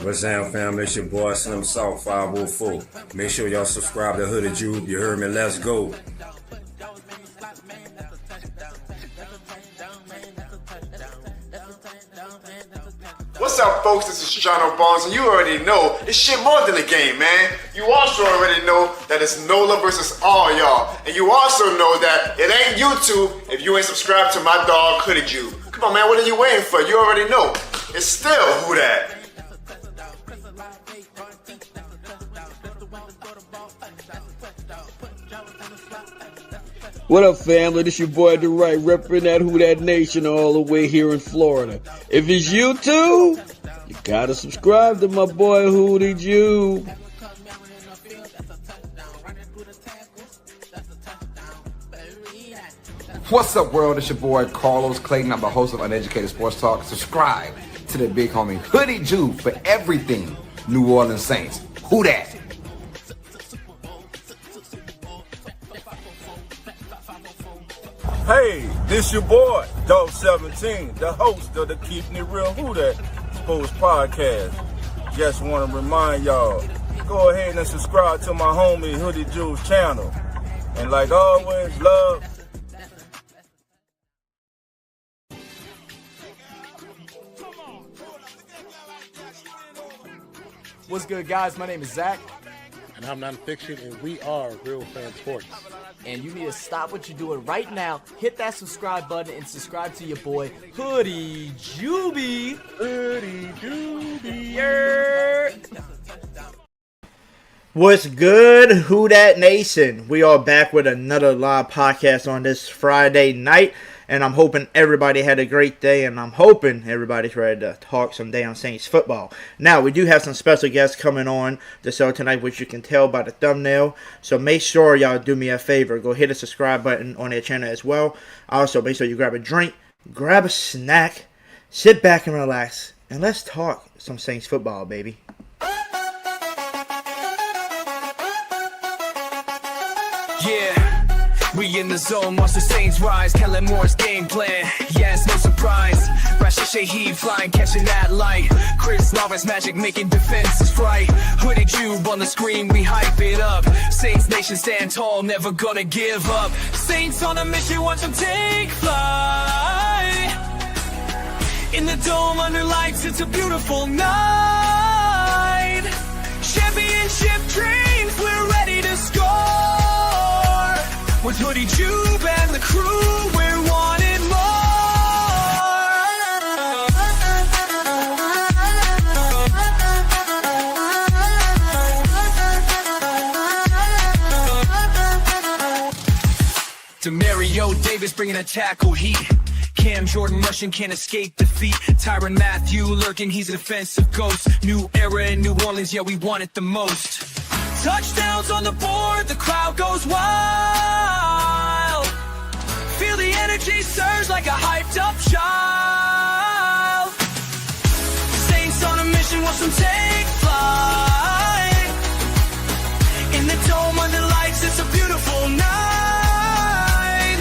What's down, fam? It's your boy Slim South 504. Make sure y'all subscribe to Hooded Jude. You heard me? Let's go. What's up, folks? This is Jono Barnes, and you already know it's shit more than a game, man. You also already know that it's NOLA versus all y'all. And you also know that it ain't YouTube if you ain't subscribed to my dog, Hooded Jude. Come on, man, what are you waiting for? You already know. It's still who that. What up, family? This your boy DeRight, repping that Who That Nation all the way here in Florida. If it's YouTube, you gotta subscribe to my boy Hoodie Jude. What's up, world? It's your boy Carlos Clayton. I'm the host of Uneducated Sports Talk. Subscribe to the big homie Hoodie Jude for everything New Orleans Saints. Who that? Hey, this your boy, Dog 17, the host of the Keeping It Real Who That Sports Podcast. Just want to remind y'all, go ahead and subscribe to my homie Hoodie Juice channel. And like always, love. What's good, guys? My name is Zach. And I'm Nonfiction, and we are Real Fan Sports. And you need to stop what you're doing right now, hit that subscribe button, and subscribe to your boy, Hoodie Juby. Hoodie Juby. What's good, Who Dat Nation? We are back with another live podcast on this Friday night. And I'm hoping everybody had a great day, and I'm hoping everybody's ready to talk some damn Saints football. Now, we do have some special guests coming on the show tonight, which you can tell by the thumbnail. So make sure y'all do me a favor. Go hit the subscribe button on their channel as well. Also, make sure you grab a drink, grab a snack, sit back and relax, and let's talk some Saints football, baby. Yeah. We in the zone, watch the Saints rise. Kellen Moore's game plan, yes, no surprise. Rashid Shaheed flying, catching that light. Chris Lawrence magic, making defenses right. Hoodie Jude on the screen, we hype it up. Saints Nation stand tall, never gonna give up. Saints on a mission, watch them take flight. In the dome under lights, it's a beautiful night. Championship dreams, we're ready to score. With Hoodie Jude and the crew, we're wanting more. Demario Davis bringing a tackle heat. Cam Jordan rushing, can't escape defeat. Tyrann Mathieu lurking, he's a defensive ghost. New era in New Orleans, yeah, we want it the most. Touchdowns on the board, the crowd goes wild. Feel the energy surge like a hyped up child. Saints on a mission, watch them take flight. In the dome under lights, it's a beautiful night.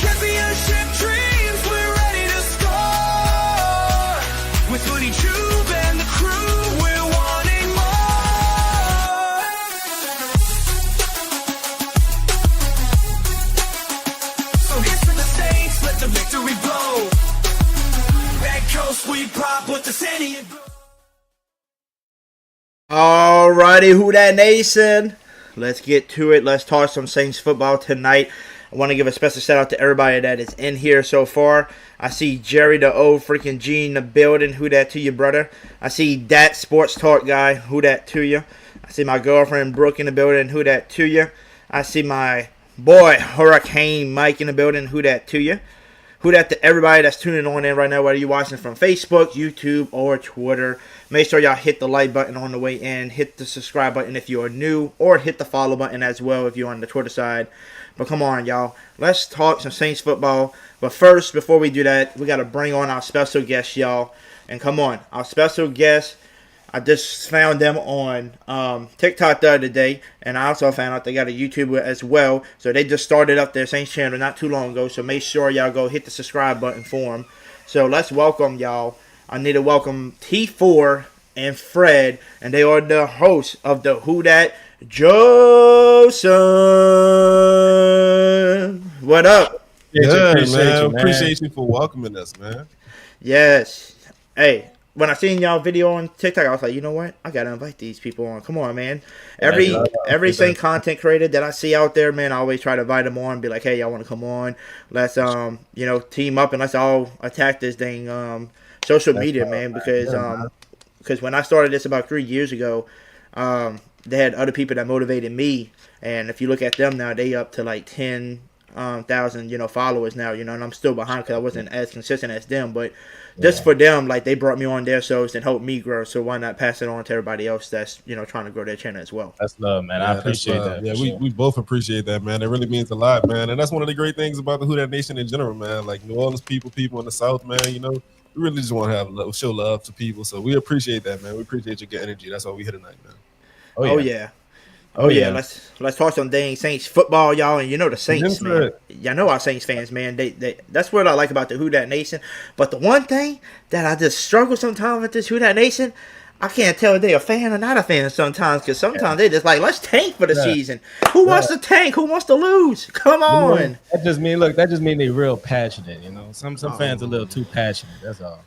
Championship dreams, we're ready to score. With Hoodie Jude and the crew, we're wanting more. So here's to the Saints, let the victory blow. Red Coast, we pop with the San Diego. Alrighty, Who Dat Nation? Let's get to it. Let's talk some Saints football tonight. I want to give a special shout out to everybody that is in here so far. I see Jerry, the old freaking G in the building. Who dat to you, brother? I see Dat Sports Talk guy. Who dat to you? I see my girlfriend Brooke in the building. Who dat to you? I see my boy Hurricane Mike in the building. Who dat to you? Who dat to everybody that's tuning on in right now, whether you're watching from Facebook, YouTube, or Twitter. Make sure y'all hit the like button on the way in. Hit the subscribe button if you are new, or hit the follow button as well if you're on the Twitter side. But come on, y'all. Let's talk some Saints football. But first, before we do that, we got to bring on our special guest, y'all. And come on, our special guest, I just found them on TikTok the other day, and I also found out they got a YouTube as well. So they just started up their Saints channel not too long ago. So make sure y'all go hit the subscribe button for them. So let's welcome y'all. I need to welcome T4 and Fred, and they are the hosts of the Who Dat Joseph. What up? Appreciate you for welcoming us, man. Yes. Hey, when I seen y'all video on TikTok, I was like, you know what? I gotta invite these people on. Come on, man. Every same content creator that I see out there, man, I always try to invite them on and be like, hey, y'all want to come on? Let's team up and let's all attack this thing social media, man. Because when I started this about 3 years ago, they had other people that motivated me, and if you look at them now, they up to like 10,000 followers now, and I'm still behind because I wasn't as consistent as them, but just for them, like, they brought me on their shows and helped me grow, so why not pass it on to everybody else that's trying to grow their channel as well. That's love, man. I appreciate that. Yeah, we both appreciate that, man. It really means a lot, man. And that's one of the great things about the Who Dat Nation in general, man. Like New Orleans people in the South, man, we really just want to show love to people, so we appreciate that, man. We appreciate your good energy. That's why we here tonight, man. Oh yeah. Let's talk some dang Saints football, y'all. And the Saints, man. Y'all know our Saints fans, man. They that's what I like about the Who Dat Nation. But the one thing that I just struggle sometimes with this Who Dat Nation, I can't tell if they're a fan or not a fan sometimes, because sometimes they just like, let's tank for the season. Who wants to tank? Who wants to lose? Come on. That just mean they're real passionate. Some fans are a little too passionate. That's all.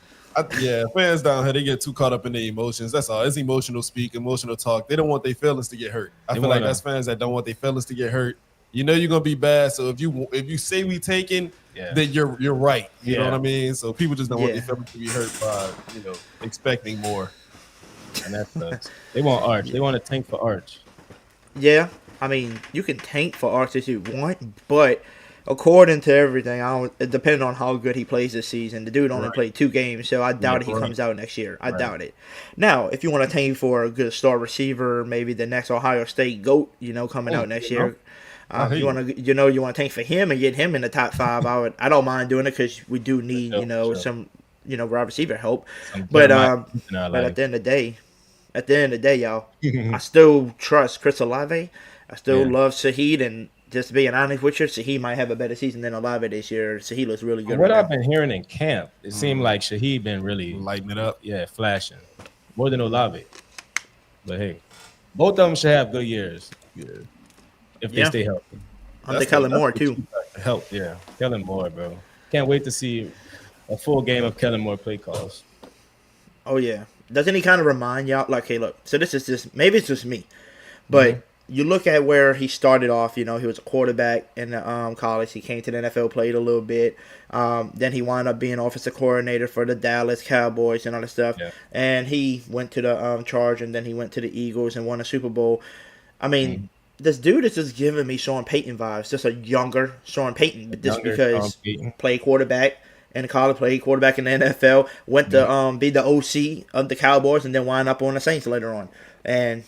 Fans down here, they get too caught up in their emotions. That's all. It's emotional speak, emotional talk. They don't want their feelings to get hurt. I feel like that's fans that don't want their feelings to get hurt. You're gonna be bad. So if you say we taking, then you're right. You know what I mean? So people just don't want their feelings to be hurt by expecting more. And that sucks. They want Arch. They want to tank for Arch. Yeah, I mean, you can tank for Arch if you want, but according to everything, it depends on how good he plays this season. The dude only played 2 games, so I doubt he comes out next year. I doubt it. Now, if you want to tank for a good star receiver, maybe the next Ohio State GOAT, coming out next year. You want to tank for him and get him in the top 5. I don't mind doing it because we do need some wide receiver help. But at the end of the day, y'all, I still trust Chris Olave. I still love Shaheed, and just being honest with you, Shaheed might have a better season than Olave this year. Shaheed looks really good. What I've been hearing in camp, it seemed like Shaheed been really lighting it up. Yeah, flashing more than Olave. But hey, both of them should have good years. Yeah, if they stay healthy. I'm the Kellen Moore too. Help, Kellen Moore, bro. Can't wait to see a full game of Kellen Moore play calls. Oh yeah, doesn't he kind of remind y'all? Like, hey, look. So this is just maybe it's just me, but. You look at where he started off, he was a quarterback in the college. He came to the NFL, played a little bit. Then he wound up being offensive coordinator for the Dallas Cowboys and all that stuff. Yeah. And he went to the Chargers, and then he went to the Eagles and won a Super Bowl. I mean, this dude is just giving me Sean Payton vibes. Just a younger Sean Payton, but just because played quarterback in college, played quarterback in the NFL, went to be the OC of the Cowboys, and then wind up on the Saints later on. And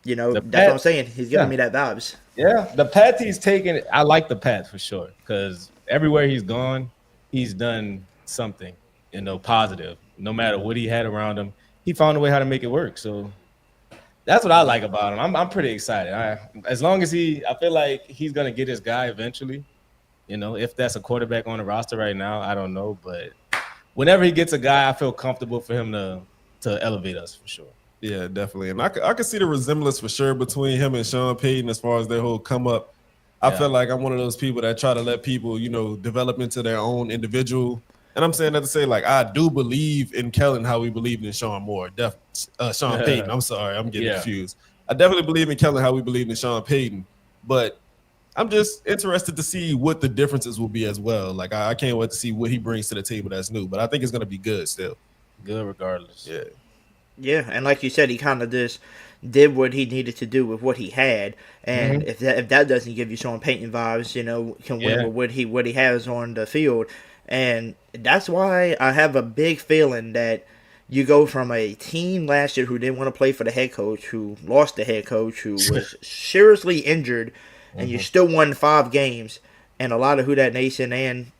that's what I'm saying. He's giving me that vibes. Yeah, the path he's taken, I like the path for sure. Because everywhere he's gone, he's done something, positive. No matter what he had around him, he found a way how to make it work. So that's what I like about him. I'm pretty excited. As long as I feel like he's gonna get his guy eventually. If that's a quarterback on the roster right now, I don't know. But whenever he gets a guy, I feel comfortable for him to elevate us for sure. Yeah, definitely. And I could see the resemblance for sure between him and Sean Payton as far as their whole come up. I feel like I'm one of those people that try to let people, develop into their own individual. And I'm saying that to say, like, I do believe in Kellen how we believed in Sean Moore. Sean Payton. I'm sorry. I'm getting confused. I definitely believe in Kellen how we believed in Sean Payton. But I'm just interested to see what the differences will be as well. Like, I can't wait to see what he brings to the table that's new. But I think it's going to be good still. Good regardless. Yeah. Yeah, and like you said, he kind of just did what he needed to do with what he had, and if that doesn't give you Sean Payton vibes, can win with what he has on the field, and that's why I have a big feeling that you go from a team last year who didn't want to play for the head coach, who lost the head coach, who was seriously injured, and you still won 5 games, and a lot of Who Dat Nation and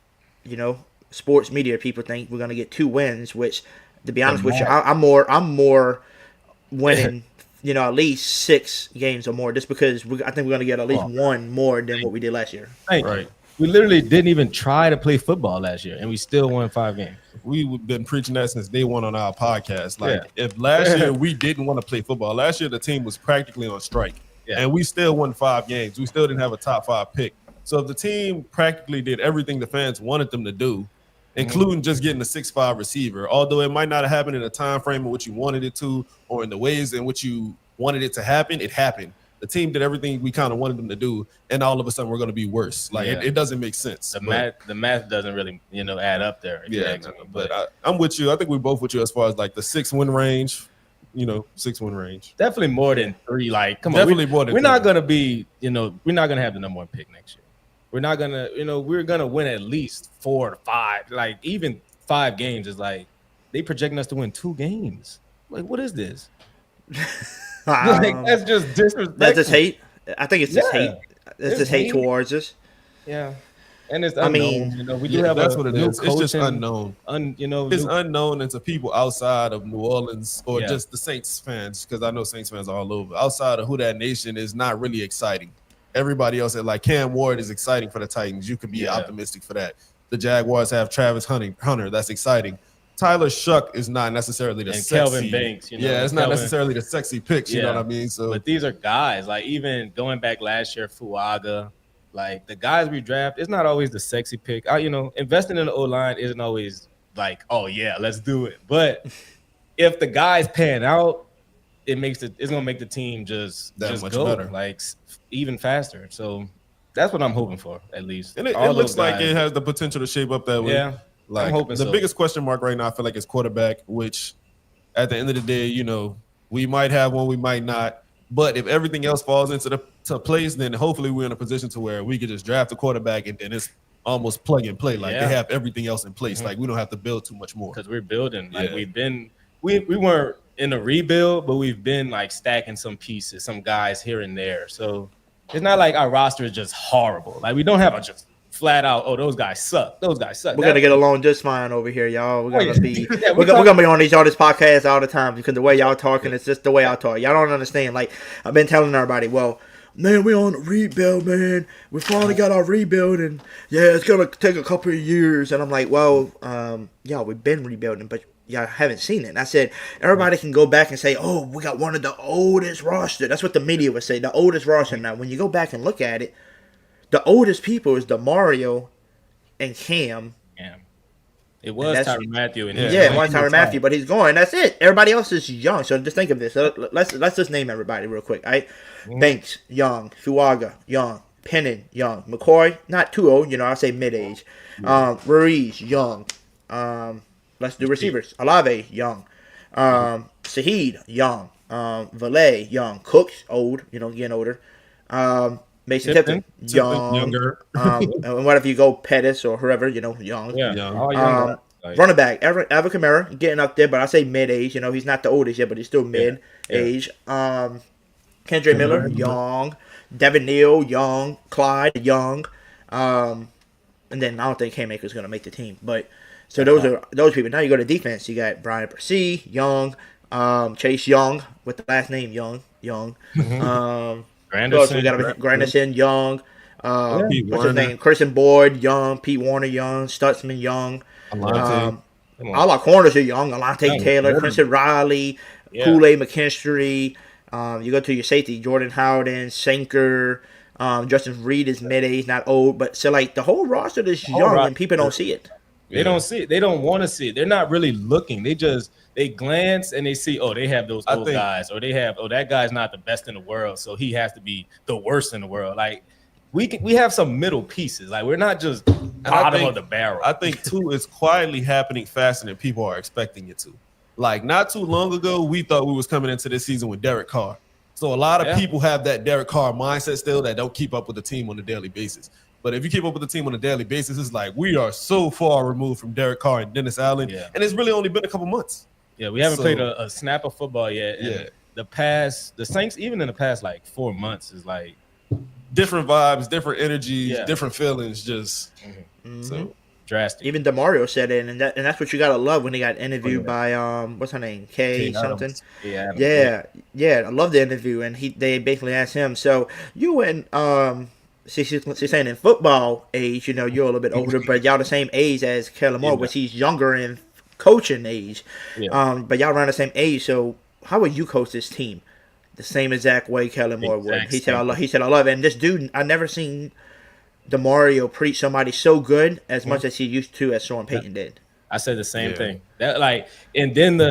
sports media people think we're gonna get 2 wins, which. To be honest with you, I'm more winning, at least 6 games or more, just because I think we're going to get at least one more than what we did last year. Right. We literally didn't even try to play football last year, and we still won 5 games. We've been preaching that since day one on our podcast. If last year we didn't want to play football, last year the team was practically on strike, and we still won 5 games. We still didn't have a top 5 pick. So if the team practically did everything the fans wanted them to do, including just getting a 6'5" receiver, although it might not have happened in the time frame in which you wanted it to, or in the ways in which you wanted it to happen, it happened. The team did everything we kind of wanted them to do, and all of a sudden we're going to be worse. It doesn't make sense. The math doesn't really, add up there. But I'm with you. I think we're both with you as far as like the 6-win range. 6-win range. Definitely more than 3. Like, come on, definitely more than. We're not going to be, we're not going to have the number 1 pick next year. We're not going to, we're going to win at least 4 to 5. Like, even 5 games is like they projecting us to win 2 games. Like, what is this? That's just disrespectful. That's just hate. I think it's just hate. It's just hate towards us. Yeah, and it's unknown. We do have that's what it is. It's just unknown. It's unknown, and to people outside of New Orleans or just the Saints fans, because I know Saints fans are all over. Outside of Who Dat Nation is not really exciting. Everybody else, like Cam Ward, is exciting for the Titans. You can be optimistic for that. The Jaguars have Travis Hunter. That's exciting. Tyler Shuck is not necessarily the sexy. Kelvin Banks, it's not necessarily the sexy picks. You know what I mean? So, but these are guys like even going back last year, Fuaga, like the guys we draft. It's not always the sexy pick. Investing in the O-line isn't always like, oh yeah, let's do it. But if the guys pan out, it's gonna make the team just much go better, like even faster. So that's what I'm hoping for, at least. And it looks like it has the potential to shape up that way. Yeah. Like the biggest question mark right now, I feel like, is quarterback, which at the end of the day, we might have one, we might not. But if everything else falls into place, then hopefully we're in a position to where we could just draft a quarterback and then it's almost plug and play. Like they have everything else in place. Like we don't have to build too much more. Because we're building. Like we weren't in a rebuild, but we've been like stacking some pieces, some guys here and there. So it's not like our roster is just horrible. Like we don't have a just flat out, those guys suck. We're gonna get along just fine over here, y'all. We're gonna be we're gonna be on this podcast all the time because the way y'all talking, it's just the way I talk. Y'all don't understand. Like I've been telling everybody, well, man, we on a rebuild, man. We finally got our rebuild, and it's gonna take a couple of years. And I'm like, well, we've been rebuilding, but y'all haven't seen it. And I said, everybody can go back and say, oh, we got one of the oldest roster. That's what the media would say, the oldest roster. Now, when you go back and look at it, the oldest people is DeMario and Cam. Yeah. It was Tyrann Mathieu. And it was Tyrann Mathieu, but he's gone. That's it. Everybody else is young. So just think of this. Let's just name everybody real quick. All right? Banks, young. Fuaga, young. Pennon, young. McCoy, not too old. I'll say mid-age. Ruiz, young. Let's do receivers. Olave, young. Saheed, young. Valet, young. Cooks, old. Getting older. Mason Tipton, younger. And what if you go Pettis or whoever, young. Yeah. Running back, Alvin Kamara, getting up there, but I say mid-age. He's not the oldest yet, but he's still mid-age. Kendra Miller, young. Devin Neal, young. Clyde, young. And then I don't think Haymaker's going to make the team. But so those are those people. Now you go to defense. You got Brian Persee, young. Chase Young with the last name Young. Granderson, young. What's his name? Christian Boyd, young. Pete Warner, young. Stutzman, young. All our corners are young. Alante Taylor, Quincy Riley, Kool-Aid McKinstry. You go to your safety, Jordan Howden, Sanker. Justin Reed is mid-age, not old. But so like the whole roster is young and people don't see it. They don't see it. They don't want to see it. They're not really looking. They glance and they see, they have those old guys, or they have, that guy's not the best in the world, so he has to be the worst in the world. Like we have some middle pieces. Like we're not just bottom of the barrel. I think too, it's quietly happening faster than people are expecting it to. Like not too long ago, we thought we was coming into this season with Derek Carr. So a lot of people have that Derek Carr mindset still that don't keep up with the team on a daily basis. But if you keep up with the team on a daily basis, it's like we are so far removed from Derek Carr and Dennis Allen, and it's really only been a couple months. Yeah, we haven't played a snap of football yet. And the Saints, even in the past like 4 months, is like different vibes, different energies, different feelings. Just so drastic. Even DeMario said it, and that's what you gotta love when he got interviewed by what's her name, Kay something. Yeah, I love the interview, and they basically asked him. So you and she's saying in football age, you're a little bit older, but y'all the same age as Kellen Moore, which he's younger in coaching age. Yeah. But y'all around the same age. So how would you coach this team? The same exact way Kellen Moore would. He said, I love it. And this dude, I never seen DeMario preach somebody so good as much as he used to, as Sean Payton did. I said the same thing. That and then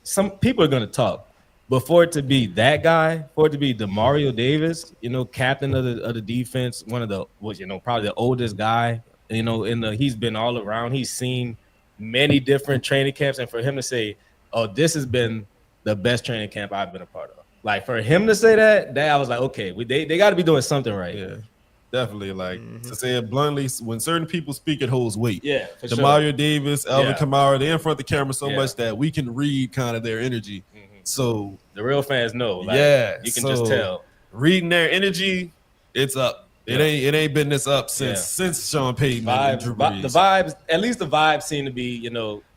some people are gonna talk, but for it to be that guy, for it to be DeMario Davis, captain of the defense, one of the probably the oldest guy, he's been all around. He's seen many different training camps, and for him to say, "Oh, this has been the best training camp I've been a part of," like for him to say that I was like, okay, they got to be doing something right. Yeah. Definitely, to say it bluntly, when certain people speak, it holds weight. Yeah, for DeMario Davis, Alvin Kamara, they're in front of the camera so much that we can read kind of their energy. So the real fans know. You can just tell. Reading their energy, it's up. It ain't been this up since Sean Payton and Drew Brees. The vibes, at least the vibes seem to be,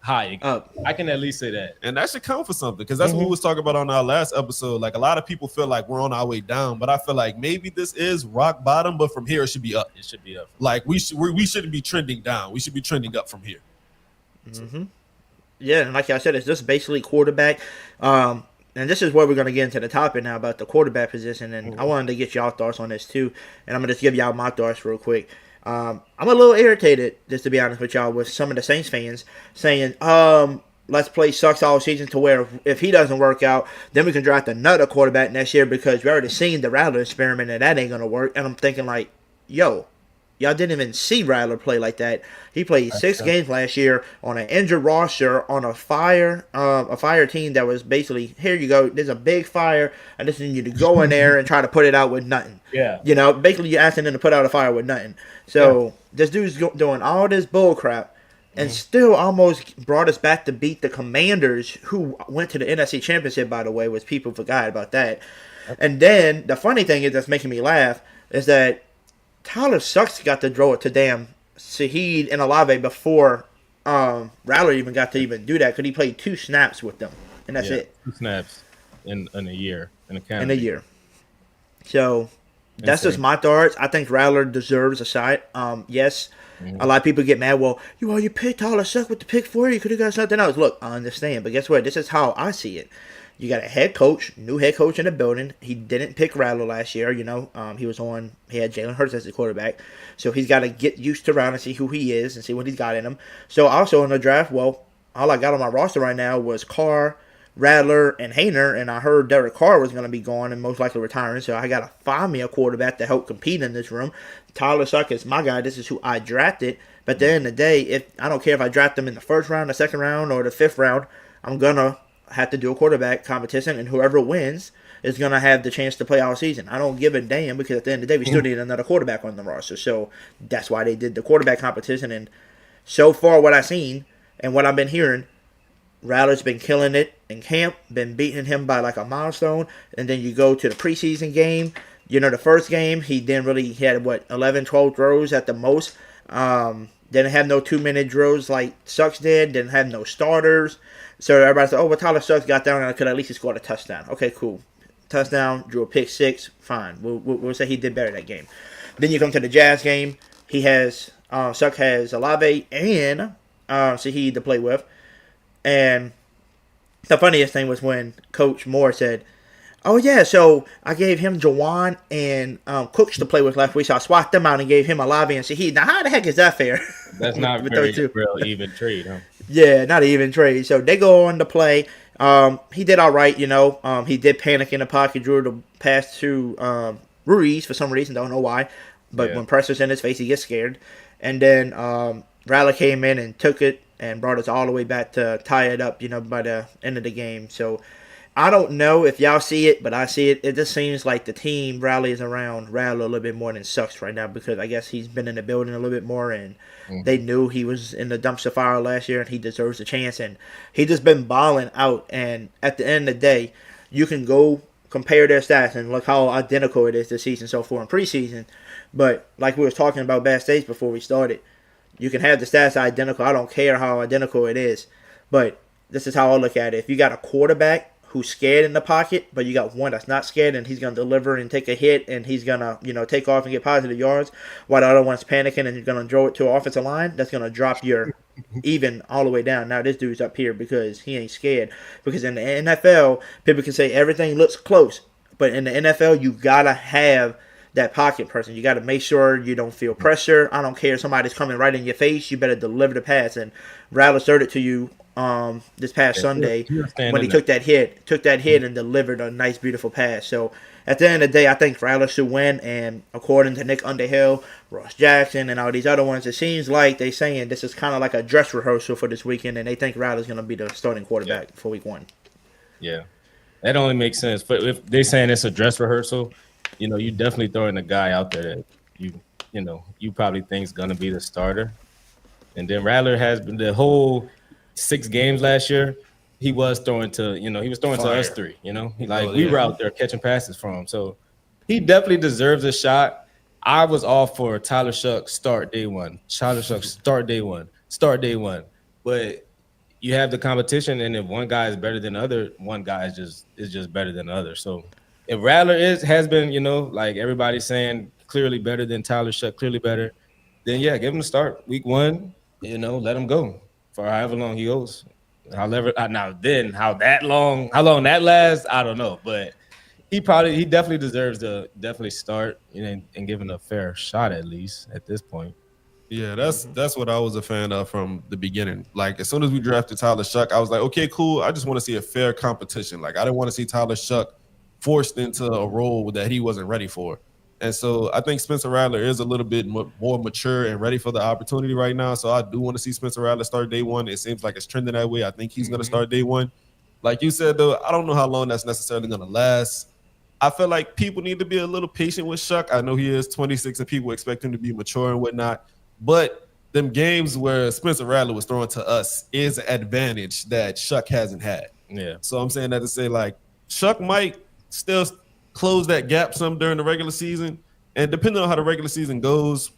high. I can at least say that. And that should count for something, because that's what we was talking about on our last episode. Like, a lot of people feel like we're on our way down, but I feel like maybe this is rock bottom, but from here it should be up. It should be up. Like, we shouldn't be trending down. We should be trending up from here. Yeah, and like I said, it's just basically quarterback. And this is where we're going to get into the topic now about the quarterback position. And I wanted to get y'all thoughts on this too. And I'm going to just give y'all my thoughts real quick. I'm a little irritated, just to be honest with y'all, with some of the Saints fans saying, let's play sucks all season, to where if he doesn't work out, then we can draft another quarterback next year, because we already seen the Rattler experiment and that ain't going to work. And I'm thinking like, yo, y'all didn't even see Rattler play like that. He played 6 games last year on an injured roster on a fire team that was basically, here you go, there's a big fire, I just need you to go in there and try to put it out with nothing. Yeah. Basically you're asking them to put out a fire with nothing. So this dude's doing all this bull crap and still almost brought us back to beat the Commanders, who went to the NFC Championship, by the way, which people forgot about that. And then the funny thing is, that's making me laugh, is that Tyler Sucks got to throw it to damn Saheed and Olave before Rattler even got to even do that, because he played 2 snaps with them, and that's it. 2 snaps in a year. In a year. So that's just my thoughts. I think Rattler deserves a shot. Yes, a lot of people get mad. Well, you picked Tyler Sucks with the pick 4. You could have got something else. Look, I understand, but guess what? This is how I see it. You got a new head coach in the building. He didn't pick Rattler last year, he had Jalen Hurts as the quarterback. So he's got to get used to around and see who he is and see what he's got in him. So also in the draft, all I got on my roster right now was Carr, Rattler, and Hayner, and I heard Derek Carr was going to be gone and most likely retiring. So I got to find me a quarterback to help compete in this room. Tyler Suck is my guy. This is who I drafted. But at the end of the day, I don't care if I draft him in the 1st round, the 2nd round, or the 5th round, I'm going to have to do a quarterback competition, and whoever wins is going to have the chance to play all season. I don't give a damn, because at the end of the day, we still need another quarterback on the roster. So that's why they did the quarterback competition. And so far, what I've seen and what I've been hearing, Rattler's been killing it in camp, been beating him by like a milestone. And then you go to the preseason game. The first game, he had 11, 12 throws at the most. Didn't have no 2-minute drills like Sucks did. Didn't have no starters. So everybody said, well, Tyler Sucks got down and could at least he scored a touchdown. Okay, cool. Touchdown, drew a pick 6, fine. We'll say he did better that game. Then you come to the Jazz game. He has, Sucks has Olave and Saheed to play with. And the funniest thing was when Coach Moore said, oh, yeah, so I gave him Jawan and Cooks to play with last week, so I swapped them out and gave him Olave and Saheed. Now, how the heck is that fair? That's not very real even trade, huh? Yeah, not even trade. So they go on to play. He did all right, He did panic in the pocket, drew the pass to Ruiz for some reason. Don't know why. But when pressure's in his face, he gets scared. And then Rattler came in and took it and brought us all the way back to tie it up, by the end of the game. So I don't know if y'all see it, but I see it. It just seems like the team rallies around Rattler a little bit more than Sucks right now, because I guess he's been in the building a little bit more, and they knew he was in the dumpster fire last year and he deserves a chance. And he just been balling out. And at the end of the day, you can go compare their stats and look how identical it is this season so far in preseason. But like we was talking about backstage before we started, You can have the stats identical. I don't care how identical it is. But this is how I look at it. If you got a quarterback who's scared in the pocket, but you got one that's not scared and he's going to deliver and take a hit and he's going to, take off and get positive yards, while the other one's panicking and he's going to throw it to an offensive line, that's going to drop your even all the way down. Now this dude's up here because he ain't scared. Because in the NFL, people can say everything looks close. But in the NFL, you got to have that pocket person. You got to make sure you don't feel pressure. I don't care if somebody's coming right in your face. You better deliver the pass. And Rattler showed it to you this past Sunday when he took that hit and delivered a nice, beautiful pass. So at the end of the day, I think Rattler should win. And according to Nick Underhill, Ross Jackson, and all these other ones, it seems like they're saying this is kind of like a dress rehearsal for this weekend, and they think Rattler's going to be the starting quarterback for week 1. Yeah, that only makes sense. But if they're saying it's a dress rehearsal, you definitely throwing a guy out there that you probably think is going to be the starter. And then Rattler has been the whole 6 games last year. He was throwing to, he was throwing to us 3. We were out there catching passes from him. So he definitely deserves a shot. I was all for Tyler Shuck start day 1. Tyler Shuck start day 1. But you have the competition, and if one guy is better than the other, one guy is just better than the other. So if Rattler has been, like everybody's saying, clearly better than Tyler Shuck, clearly better, then yeah, give him a start week 1. Let him go for however long he goes. How long that lasts, I don't know. But he definitely deserves to start and give him a fair shot at least at this point. Yeah, that's what I was a fan of from the beginning. Like as soon as we drafted Tyler Shuck, I was like, okay, cool. I just want to see a fair competition. Like I didn't want to see Tyler Shuck forced into a role that he wasn't ready for. And so I think Spencer Rattler is a little bit more mature and ready for the opportunity right now. So I do want to see Spencer Rattler start day 1. It seems like it's trending that way. I think he's going to start day 1. Like you said, though, I don't know how long that's necessarily going to last. I feel like people need to be a little patient with Shuck. I know he is 26 and people expect him to be mature and whatnot. But them games where Spencer Rattler was throwing to us is an advantage that Shuck hasn't had. Yeah. So I'm saying that to say, like, Shuck might still close that gap some during the regular season. And depending on how the regular season goes,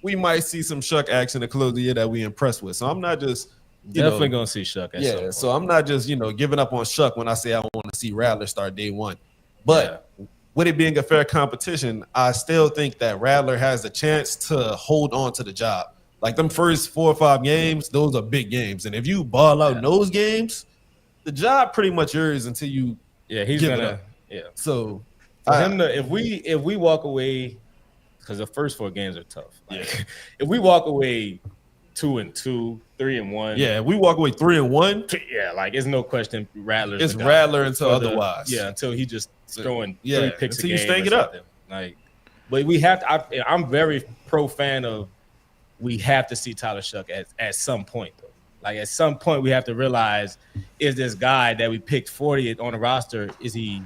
we might see some Shuck action to close the year that we impressed with. So I'm not just definitely gonna see Shuck. So I'm not just giving up on Shuck when I say I want to see Rattler start day 1. But with it being a fair competition, I still think that Rattler has a chance to hold on to the job. Like them first 4 or 5 games, those are big games, and if you ball out in those games, the job pretty much yours until you he's give gonna it up. So for him to if we walk away, because the first 4 games are tough. Like, if we walk away 2-2, 3-1. Yeah, we walk away 3-1. Yeah, like it's no question Rattler's it's Rattler until otherwise. Until he just throwing 3 picks until a you game stank it up. Like, but we have to. I'm very pro fan of. We have to see Tyler Shuck at some point though. Like at some point we have to realize, is this guy that we picked 40th on the roster, is he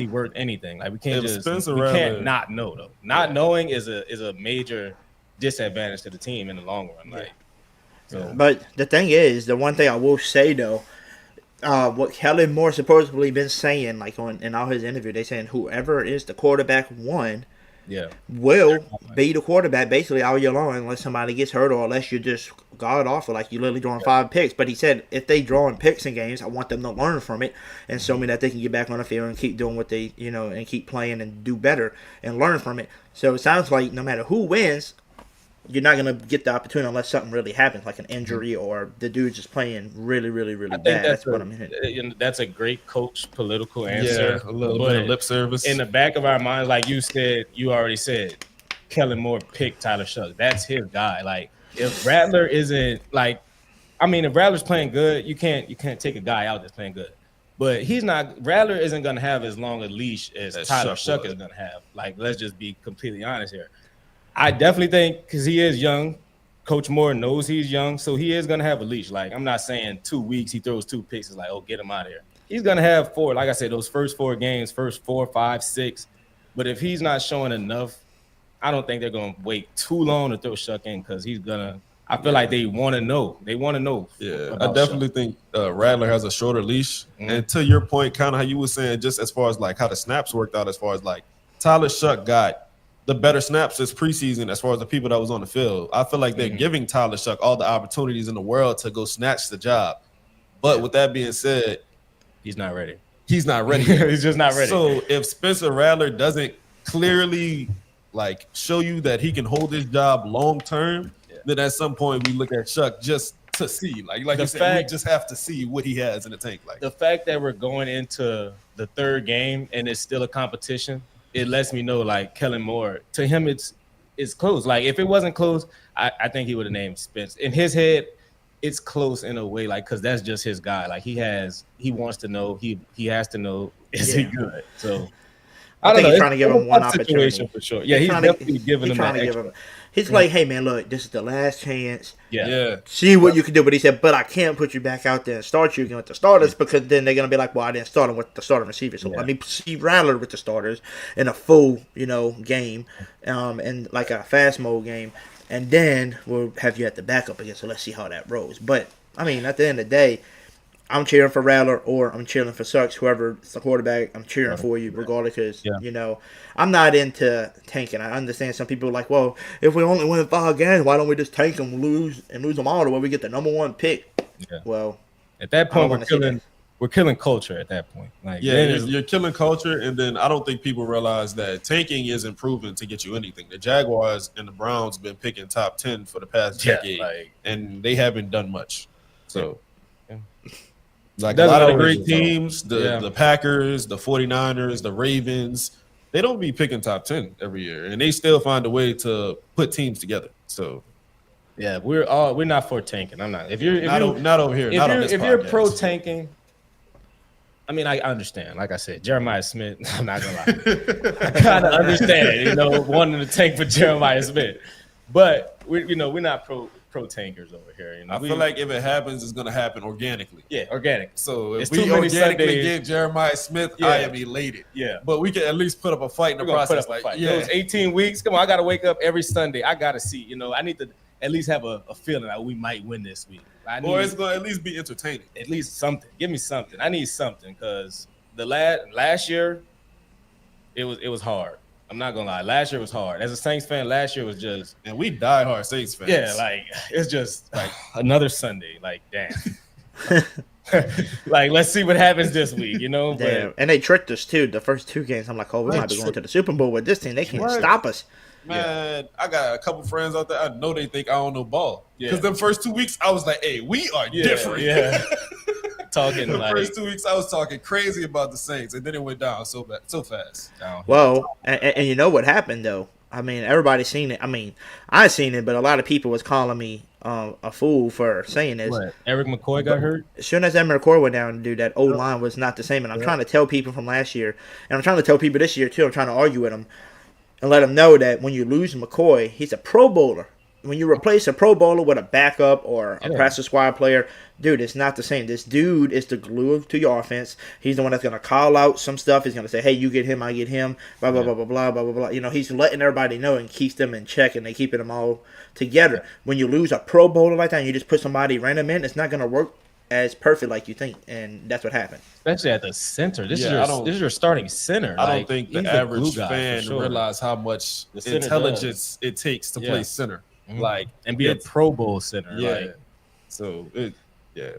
worth anything? Like we can't can't not know though. Not knowing is a major disadvantage to the team in the long run. Like, so. But the thing is, the one thing I will say though, what Kellen Moore supposedly been saying, like in all his interview, they saying whoever is the quarterback 1, will be the quarterback basically all year long unless somebody gets hurt or unless you're just god awful, like you literally drawing 5 picks. But he said if they drawing picks in games, I want them to learn from it and show me that they can get back on the field and keep doing what they and keep playing and do better and learn from it. So it sounds like no matter who wins, you're not going to get the opportunity unless something really happens, like an injury or the dude's just playing really, really, really bad. That's what I'm hearing. That's a great coach political answer. Yeah, a little bit of lip service. In the back of our minds, like you already said, Kellen Moore picked Tyler Shuck. That's his guy. Like if Rattler isn't if Rattler's playing good, you can't take a guy out that's playing good. But Rattler isn't going to have as long a leash as Tyler Shuck is going to have. Like, let's just be completely honest here. I definitely think because he is young, Coach Moore knows he's young, so he is going to have a leash. Like, I'm not saying 2 weeks, he throws 2 picks, it's like, oh, get him out of here. He's going to have 4, like I said, those first 4 games, first 4, 5, 6. But if he's not showing enough, I don't think they're going to wait too long to throw Shuck in because he's going to – I feel like they want to know. They want to know. Yeah, I definitely think Rattler has a shorter leash. Mm-hmm. And to your point, kind of how you were saying, just as far as, like, how the snaps worked out as far as, like, Tyler Shuck got the better snaps this preseason as far as the people that was on the field. I feel like they're giving Tyler Shuck all the opportunities in the world to go snatch the job. But with that being said, he's not ready. He's not ready yet. He's just not ready. So if Spencer Rattler doesn't clearly like show you that he can hold his job long term, then at some point we look at Shuck just to see. Like you said, we just have to see what he has in the tank. Like the fact that we're going into the third game and it's still a competition, it lets me know like Kellen Moore, to him it's close. Like if it wasn't close, I think he would have named Spence. In his head, it's close in a way, like because that's just his guy. Like he wants to know, he has to know, is he good? So I think he's know. trying to give him one opportunity for sure. Yeah, he's definitely giving him that extra. He's like, hey man, look, this is the last chance. Yeah. See what you can do. But he said, but I can't put you back out there and start you again with the starters because then they're gonna be like, well, I didn't start him with the starting receivers. So let me see Rattler with the starters in a full, game, and like a fast mode game, and then we'll have you at the backup again. So let's see how that rolls. But I mean, at the end of the day, I'm cheering for Rattler or I'm cheering for Sucks, whoever's the quarterback. I'm cheering for you regardless because, I'm not into tanking. I understand some people are like, well, if we only win 5 games, why don't we just tank them, lose them all to where we get the number 1 pick? Yeah. Well, at that point, we're killing culture at that point. Like, you're killing culture, and then I don't think people realize that tanking isn't proven to get you anything. The Jaguars and the Browns been picking top 10 for the past decade, and they haven't done much. So... Like a lot of the great teams, the Packers, the 49ers, the Ravens, they don't be picking top 10 every year, and they still find a way to put teams together. So, yeah, we're not for tanking. I'm not. If you're not over here, not on this if podcast. You're pro tanking, I mean, I understand. Like I said, Jeremiah Smith. I'm not gonna lie. I kind of understand, wanting to tank for Jeremiah Smith, but we're not pro tankers over here. I feel like if it happens, it's gonna happen organically. Yeah, organic. So if we organically get Jeremiah Smith, I am elated. Yeah, but we can at least put up a fight in the process. Those 18 weeks. Come on, I gotta wake up every Sunday. I gotta see. I need to at least have a feeling that we might win this week. Or it's gonna at least be entertaining. At least something. Give me something. I need something because the last year, it was hard. I'm not gonna lie. Last year was hard. As a Saints fan, last year was just, and we diehard Saints fans. Yeah, like it's just like another Sunday. Like damn. Like let's see what happens this week. Damn. But, and they tricked us too. The first 2 games, I'm like, oh, we might be going to the Super Bowl with this team. They can't stop us. Man, I got a couple friends out there. I know they think I don't know ball because the first 2 weeks I was like, hey, we are different. Yeah. Talking the like first 2 weeks I was talking crazy about the Saints, and then it went down so fast. Well, and you know what happened though? I mean, everybody's seen it. I mean, I seen it, but a lot of people was calling me a fool for saying this. What? Eric McCoy got hurt? As soon as Eric McCoy went down, dude, that O-line was not the same. And I'm trying to tell people from last year, and I'm trying to tell people this year too. I'm trying to argue with them and let them know that when you lose McCoy, he's a Pro Bowler. When you replace a Pro Bowler with a backup or a practice squad player, dude, it's not the same. This dude is the glue to your offense. He's the one that's going to call out some stuff. He's going to say, hey, you get him, I get him, blah, blah, blah, blah, blah, blah, blah, blah. He's letting everybody know and keeps them in check, and they keeping them all together. When you lose a Pro Bowler like that and you just put somebody random in, it's not going to work as perfect like you think, and that's what happened. Especially at the center. This is your starting center. I don't think the average fan realize how much intelligence it takes to play center. Mm-hmm. Like and be a Pro Bowl center. Like, so like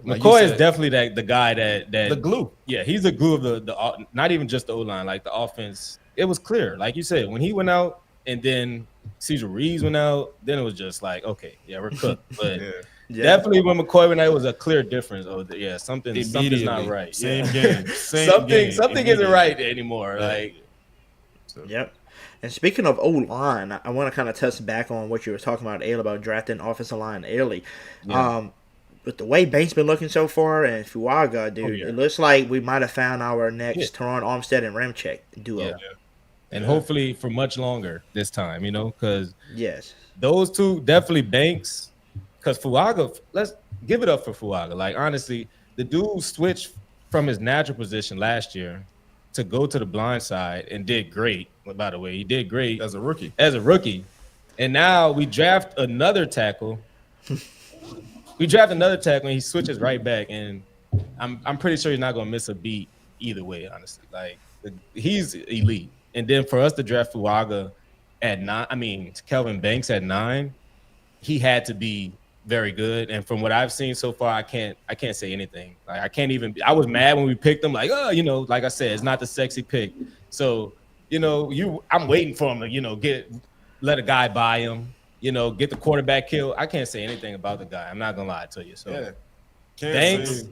McCoy is definitely the guy that the glue. Yeah, he's the glue of the not even just the O-line, like the offense. It was clear, like you said, when he went out and then Cesar Reeves went out, then it was just like, okay, we're cooked. But definitely when McCoy went out, it was a clear difference. Something's not right. Same game. Something isn't right anymore. Like Yep. And speaking of O-line, I want to kind of touch back on what you were talking about earlier about drafting offensive line early. Yeah. With the way Bank's been looking so far and Fuaga, dude, it looks like we might have found our next Teron Armstead and Ramczyk duo. Yeah. And hopefully for much longer this time, because those two definitely Banks. Because Fuaga, let's give it up for Fuaga. Like, honestly, the dude switched from his natural position last year to go to the blind side and did great. By the way, he did great as a rookie. And now we draft another tackle. And he switches right back, and I'm pretty sure he's not gonna miss a beat either way. Honestly, like he's elite. And then for us to draft Fuaga, at 9, I mean, Kelvin Banks at 9, he had to be very good. And from what I've seen so far, I can't say anything. Like I can't even. I was mad when we picked him. Like, oh, like I said, it's not the sexy pick. So I'm waiting for him to let a guy buy him. Get the quarterback killed. I can't say anything about the guy. I'm not gonna lie to you. So Banks,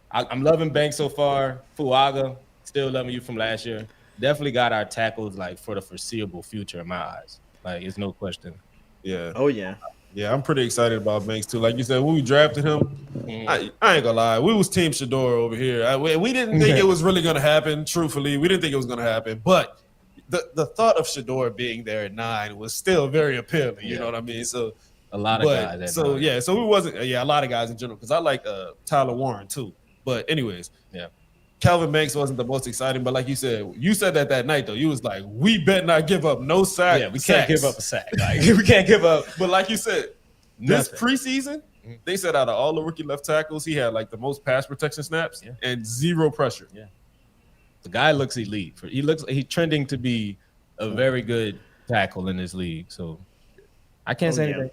I'm loving Banks so far. Fuaga, still loving you from last year. Definitely got our tackles like for the foreseeable future in my eyes. Like, it's no question. Yeah. Oh yeah. Yeah, I'm pretty excited about Banks too. Like you said, when we drafted him, I ain't gonna lie, we was Team Shador over here. We didn't think it was really gonna happen. Truthfully, we didn't think it was gonna happen. But the thought of Shador being there at 9 was still very appealing. You know what I mean? So a lot of guys. So we wasn't. A lot of guys in general, because I like Tyler Warren too. But anyways, Calvin Banks wasn't the most exciting, but like you said that night though. You was like, we better not give up no sack. Yeah, we can't give up a sack. Like, we can't give up. But like you said, this preseason, they said out of all the rookie left tackles, he had like the most pass protection snaps and 0 pressure. Yeah, the guy looks elite. He's trending to be a very good tackle in this league. So I can't say anything.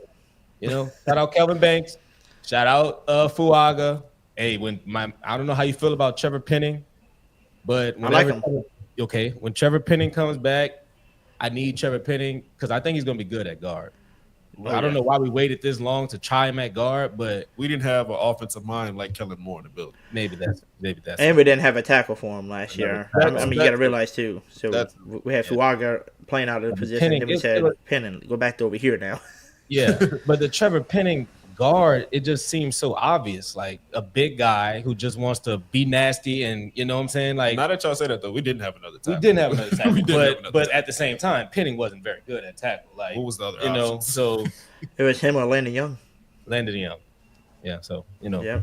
Shout out Kelvin Banks. Shout out Fuaga. Hey, I don't know how you feel about Trevor Penning, but I like him. Okay, when Trevor Penning comes back, I need Trevor Penning because I think he's going to be good at guard. I don't know why we waited this long to try him at guard, but we didn't have an offensive mind like Kellen Moore in the building. Maybe that's. And we didn't have a tackle for him last year. I mean, you got to realize too. So we had Fuaga playing out of the position. Then we said, Penning, go back to over here now. Yeah, but the Trevor Penning guard, it just seems so obvious, like a big guy who just wants to be nasty, and you know what I'm saying? Like, now that y'all say that though, we didn't have another tackle. We didn't have another tackle, but at the same time, Penning wasn't very good at tackle. Like, what was the other options? So it was him or Landon Young. Yeah. So Yeah.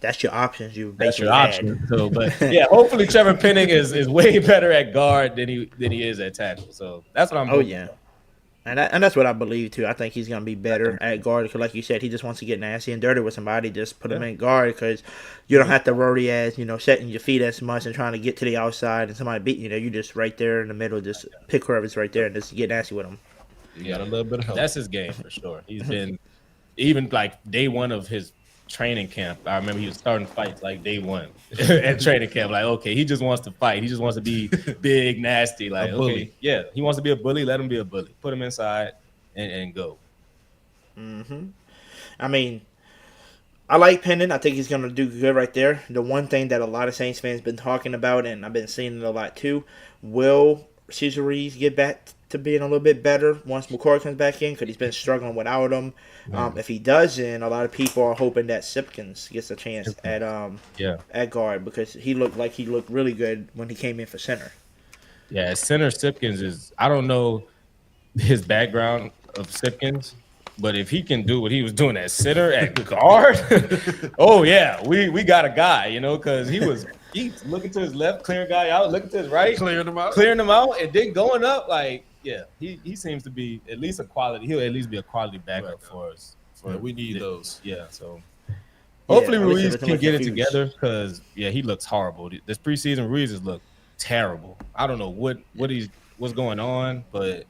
That's your options. That's your option. So, but yeah, hopefully Trevor Penning is way better at guard than he is at tackle. So that's what I'm. Oh yeah. And that's what I believe too. I think he's gonna be better at guard because, like you said, he just wants to get nasty and dirty with somebody. Just put him in guard because you don't have to worry as setting your feet as much and trying to get to the outside and somebody beating you there. You just right there in the middle, just pick whoever's right there and just get nasty with him. You got a little bit of help. That's his game for sure. He's been even like day one of his training camp. I remember he was starting fights like day one at training camp. Like, okay, he just wants to fight. He just wants to be big, nasty. Like, okay, yeah, he wants to be a bully. Let him be a bully. Put him inside and go. I mean, I like Penning. I think he's going to do good right there. The one thing that a lot of Saints fans been talking about, and I've been seeing it a lot too, will Cesares get back to being a little bit better once McCoy comes back in? Because he's been struggling without him. If he doesn't, a lot of people are hoping that Simpkins gets a chance at guard because he looked really good when he came in for center. Yeah, center Simpkins is, I don't know his background of Simpkins, but if he can do what he was doing at center at guard, oh yeah, we got a guy, because he's looking to his left, clearing guy out, looking to his right, clearing him out, and then going up like. Yeah, he seems to be at least a quality. He'll at least be a quality backup for us. We need those. Yeah, so hopefully Ruiz can get it together because he looks horrible. This preseason Ruiz has looked terrible. I don't know what's going on, but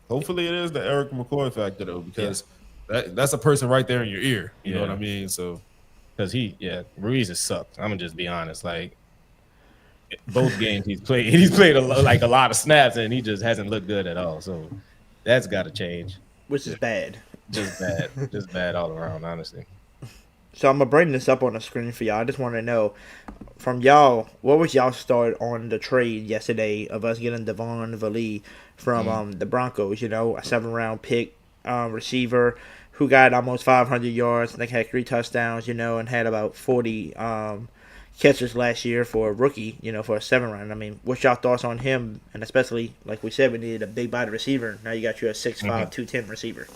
hopefully it is the Eric McCoy factor though, because that's a person right there in your ear. You know what I mean? So because Ruiz has sucked. I'm gonna just be honest, like. Both games he's played a lot of snaps and he just hasn't looked good at all. So that's got to change. Which is bad. Just bad all around, honestly. So I'm gonna bring this up on the screen for y'all. I just want to know from y'all, what was y'all start on the trade yesterday of us getting Devon Valley from the Broncos? A 7th-round pick receiver who got almost 500 yards. I think had 3 touchdowns. And had about 40. Catches last year for a rookie, for a 7th round. I mean, what's y'all thoughts on him? And especially, like we said, we needed a big body receiver. Now you got you a 6'5", 210 receiver.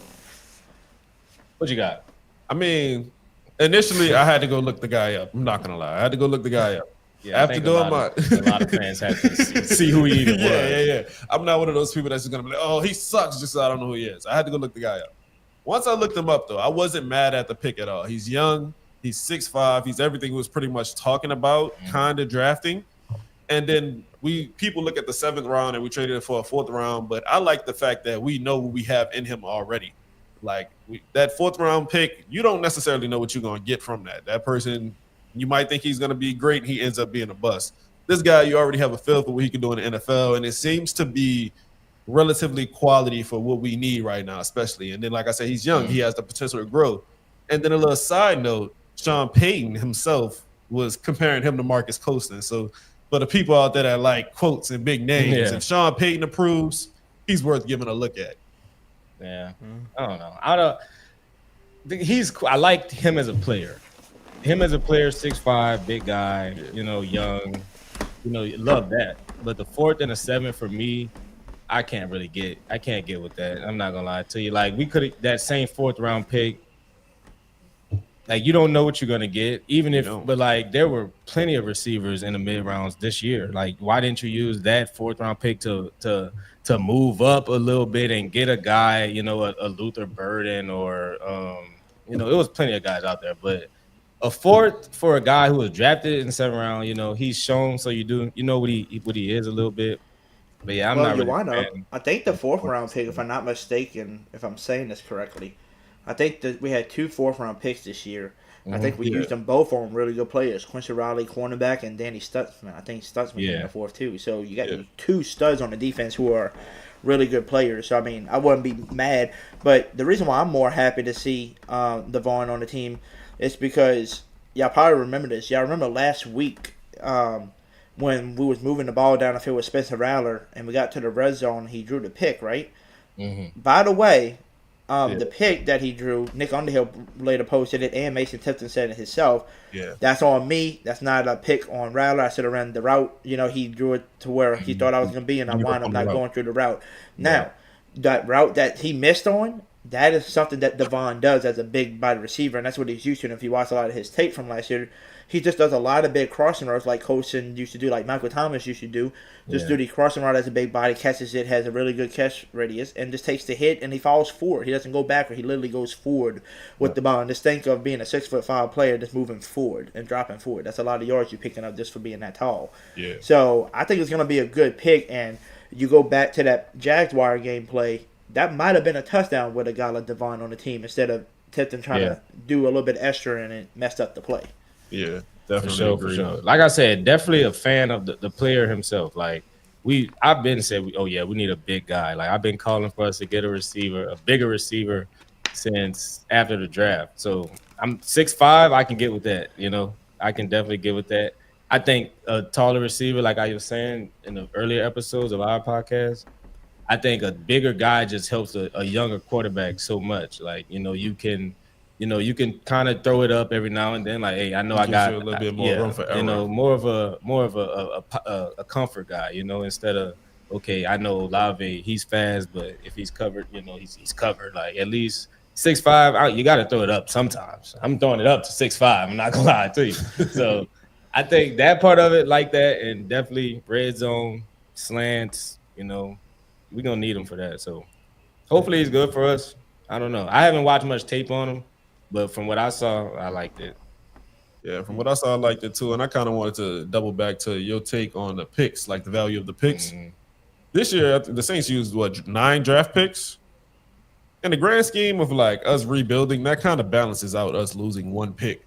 What you got? I mean, initially I had to go look the guy up. I'm not gonna lie, I had to go look the guy up. Yeah, after doing a lot of fans had to see who he even was. Yeah. I'm not one of those people that's just gonna be like, oh, he sucks, just so I don't know who he is. I had to go look the guy up. Once I looked him up, though, I wasn't mad at the pick at all. He's young. He's 6'5". He's everything he was pretty much talking about, kind of drafting. And then people look at the 7th round and we traded it for a 4th round, but I like the fact that we know what we have in him already. Like that 4th round pick, you don't necessarily know what you're going to get from that. That person, you might think he's going to be great, and he ends up being a bust. This guy, you already have a feel for what he can do in the NFL, and it seems to be relatively quality for what we need right now, especially. And then, like I said, he's young. He has the potential to grow. And then a little side note, Sean Payton himself was comparing him to Marcus Colston. So for the people out there that like quotes and big names, if Sean Payton approves, he's worth giving a look at. Yeah. I don't know. I liked him as a player. 6'5", big guy, young, love that. But the 4th and the 7th for me, I can't get with that. I'm not gonna lie to you. Like we could have that same 4th round pick. Like you don't know what you're gonna get, but like there were plenty of receivers in the mid rounds this year. Like why didn't you use that 4th round pick to move up a little bit and get a guy, a Luther Burden or it was plenty of guys out there, but a 4th for a guy who was drafted in the 7th round, he's shown so you know what he is a little bit. But yeah, I'm not really. I think the 4th round pick, if I'm not mistaken, if I'm saying this correctly, I think that we had 2 4th round picks this year. I think we used them both on really good players: Quincy Riley, cornerback, and Danny Stutzman. I think Stutzman came in the 4th too. So you got 2 studs on the defense who are really good players. So I mean, I wouldn't be mad. But the reason why I'm more happy to see Devon on the team is because y'all probably remember this. Y'all remember last week. When we was moving the ball down the field with Spencer Rattler and we got to the red zone, he drew the pick, right? By the way, the pick that he drew, Nick Underhill later posted it, and Mason Tipton said it himself. That's on me. That's not a pick on Rattler. I should have ran the route. He drew it to where he thought I was going to be, and I wound up not going through the route. Now, that route that he missed on, that is something that Devon does as a big body receiver, and that's what he's used to. And if you watch a lot of his tape from last year, he just does a lot of big crossing routes like Colson used to do, like Michael Thomas used to do. Just do the crossing route as a big body, catches it, has a really good catch radius, and just takes the hit, and he falls forward. He doesn't go backward. He literally goes forward with the ball. And just think of being a 6'5" player just moving forward and dropping forward. That's a lot of yards you're picking up just for being that tall. So I think it's going to be a good pick, and you go back to that Jaguar gameplay, that might have been a touchdown with a guy like Devon on the team instead of Tipton trying to do a little bit extra and it messed up the play. Yeah, definitely for sure. Like I said, definitely a fan of the player himself. Like I've been saying, we need a big guy. Like I've been calling for us to get a bigger receiver since after the draft. So I'm 6'5", I can get with that. I can definitely get with that. I think a taller receiver, like I was saying in the earlier episodes of our podcast, I think a bigger guy just helps a younger quarterback so much. Like, you can kind of throw it up every now and then. Like, hey, I know I got a little bit more room for error. More of a comfort guy. Instead of okay, I know Olave, he's fast, but if he's covered, he's covered. Like at least 6'5", you got to throw it up sometimes. I'm throwing it up to 6'5". I'm not gonna lie to you. So I think that part of it like that, and definitely red zone slants. We're going to need him for that. So hopefully he's good for us. I don't know. I haven't watched much tape on him, but from what I saw, I liked it. Yeah, from what I saw, I liked it too. And I kind of wanted to double back to your take on the picks, like the value of the picks. This year, the Saints used, 9 draft picks? In the grand scheme of like us rebuilding, that kind of balances out us losing 1 pick.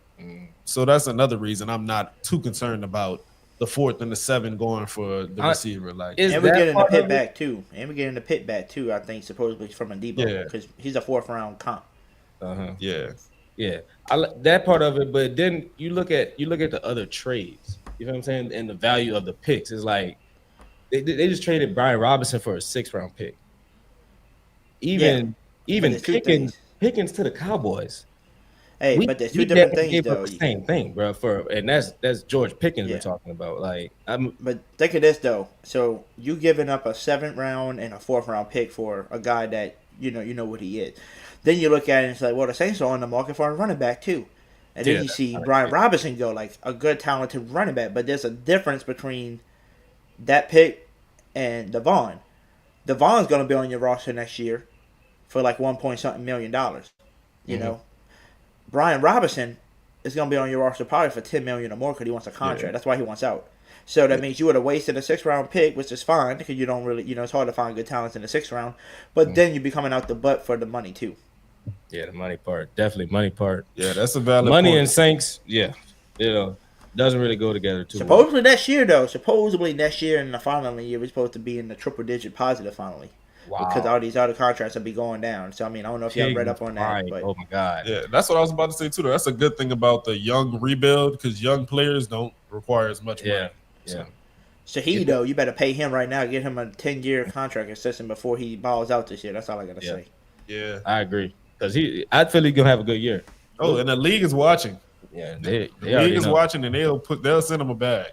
So that's another reason I'm not too concerned about the 4th and the 7th going for the receiver. Like, and we're getting the pit back too. I think supposedly from a Debo because he's a 4th round comp. Yeah. That part of it, but then you look at the other trades. You know what I'm saying? And the value of the picks is like they just traded Brian Robinson for a 6th round pick. Even Pickens to the Cowboys. Hey, but there's 2 different things though. The same thing, bro. And that's George Pickens we're talking about. Like, but think of this though. So you giving up a 7th round and a 4th round pick for a guy that you know what he is. Then you look at it and it's like, well, the Saints are on the market for a running back too. And then you see Brian Robinson go, like a good, talented running back. But there's a difference between that pick and Devon. Devon's going to be on your roster next year for like $1 million. You know. Brian Robinson is going to be on your roster probably for $10 million or more because he wants a contract. That's why he wants out. So that means you would have wasted a 6th-round pick, which is fine because you don't really, it's hard to find good talents in the 6th round. But then you'd be coming out the butt for the money too. Yeah, the money part, definitely money part. Yeah, that's a valid money point. and Saints. Yeah, doesn't really go together too. Supposedly next year, though. Supposedly next year in the following year, we're supposed to be in the triple-digit positive finally. Wow. Because all these other contracts will be going down. So I mean, I don't know if y'all read up on that. But oh my God. Yeah, that's what I was about to say too. Though. That's a good thing about the young rebuild because young players don't require as much money. Yeah. Shaheed, though, you better pay him right now. Get him a 10-year contract extension before he balls out this year. That's all I gotta say. Yeah, I agree because I feel he's gonna have a good year. Oh, and the league is watching. Yeah, the league is watching, and they'll send him a bag.